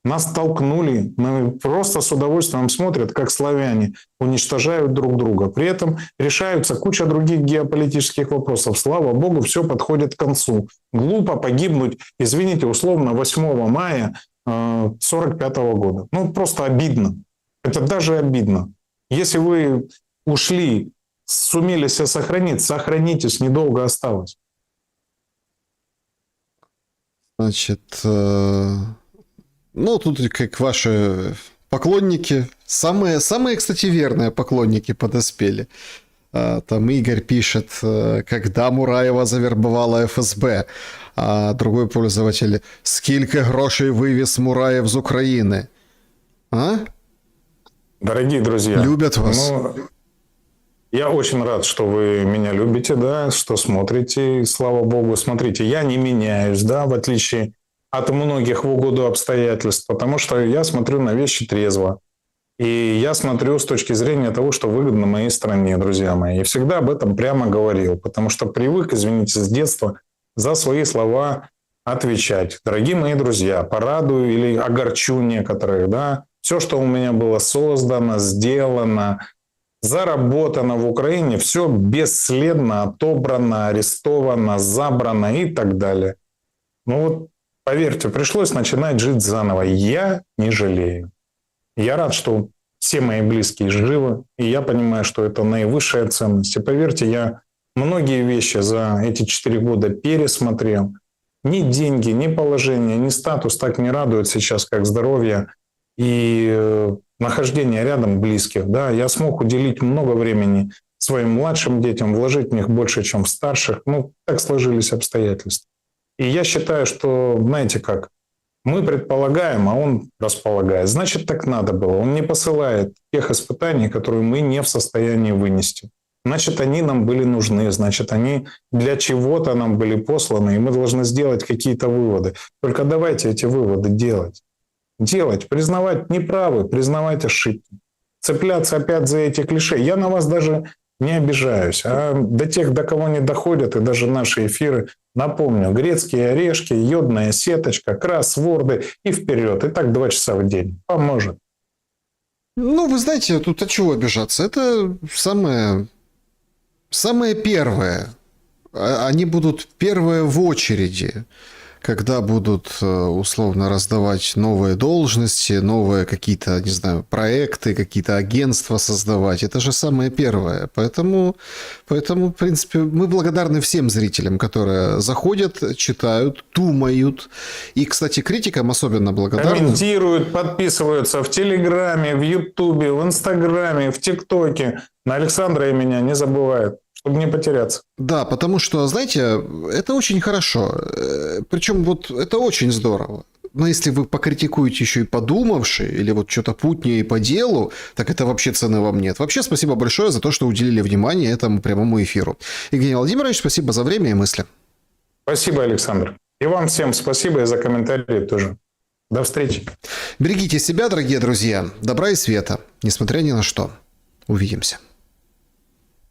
Нас столкнули, мы просто с удовольствием смотрят, как славяне уничтожают друг друга. При этом решаются куча других геополитических вопросов. Слава богу, все подходит к концу. Глупо погибнуть, извините, условно, 8 мая 1945 года. Ну, просто обидно. Это даже обидно. Если вы ушли, сумели себя сохранить, сохранитесь, недолго осталось. Значит, ну, тут как ваши поклонники, самые, кстати, верные поклонники подоспели. Там Игорь пишет, когда Мураева завербовала ФСБ, а другой пользователь, скільки грошей вывез Мураев из Украины. А? Дорогие друзья, любят вас. Ну, я очень рад, что вы меня любите, да, что смотрите, и слава богу. Смотрите, я не меняюсь, да, в отличие от многих в угоду обстоятельств, потому что я смотрю на вещи трезво. И я смотрю с точки зрения того, что выгодно моей стране, друзья мои. И всегда об этом прямо говорил, потому что привык, извините, с детства за свои слова отвечать. Дорогие мои друзья, порадую или огорчу некоторых, да. Все, что у меня было создано, сделано, заработано в Украине, все бесследно отобрано, арестовано, забрано и так далее. Ну вот, поверьте, пришлось начинать жить заново. Я не жалею. Я рад, что все мои близкие живы, и я понимаю, что это наивысшая ценность. И поверьте, я многие вещи за эти 4 года пересмотрел. Ни деньги, ни положение, ни статус так не радуют сейчас, как здоровье и нахождение рядом близких. Да, я смог уделить много времени своим младшим детям, вложить в них больше, чем в старших. Ну, так сложились обстоятельства. И я считаю, что, знаете как, мы предполагаем, а он располагает. Значит, так надо было. Он не посылает тех испытаний, которые мы не в состоянии вынести. Значит, они нам были нужны, значит, они для чего-то нам были посланы, и мы должны сделать какие-то выводы. Только давайте эти выводы делать. Делать, признавать неправы, признавать ошибки. Цепляться опять за эти клише. Я на вас даже не обижаюсь. А до тех, до кого не доходят, и даже наши эфиры, напомню, грецкие орешки, йодная сеточка, кроссворды и вперед. И так 2 часа в день. Поможет. Ну, вы знаете, тут от чего обижаться? Это самое первое. Они будут первые в очереди, когда будут условно раздавать новые должности, новые какие-то, не знаю, проекты, какие-то агентства создавать. Это же самое первое. Поэтому, в принципе, мы благодарны всем зрителям, которые заходят, читают, думают. И, кстати, критикам особенно благодарны. Комментируют, подписываются в Телеграме, в Ютубе, в Инстаграме, в ТикТоке. На Александра и меня не забывают, чтобы не потеряться. Да, потому что, знаете, это очень хорошо. Причем вот это очень здорово. Но если вы покритикуете еще и подумавши, или вот что-то путнее и по делу, так это вообще цены вам нет. Вообще, спасибо большое за то, что уделили внимание этому прямому эфиру. Евгений Владимирович, спасибо за время и мысли. Спасибо, Александр. И вам всем спасибо и за комментарии тоже. До встречи. Берегите себя, дорогие друзья. Добра и света, несмотря ни на что. Увидимся.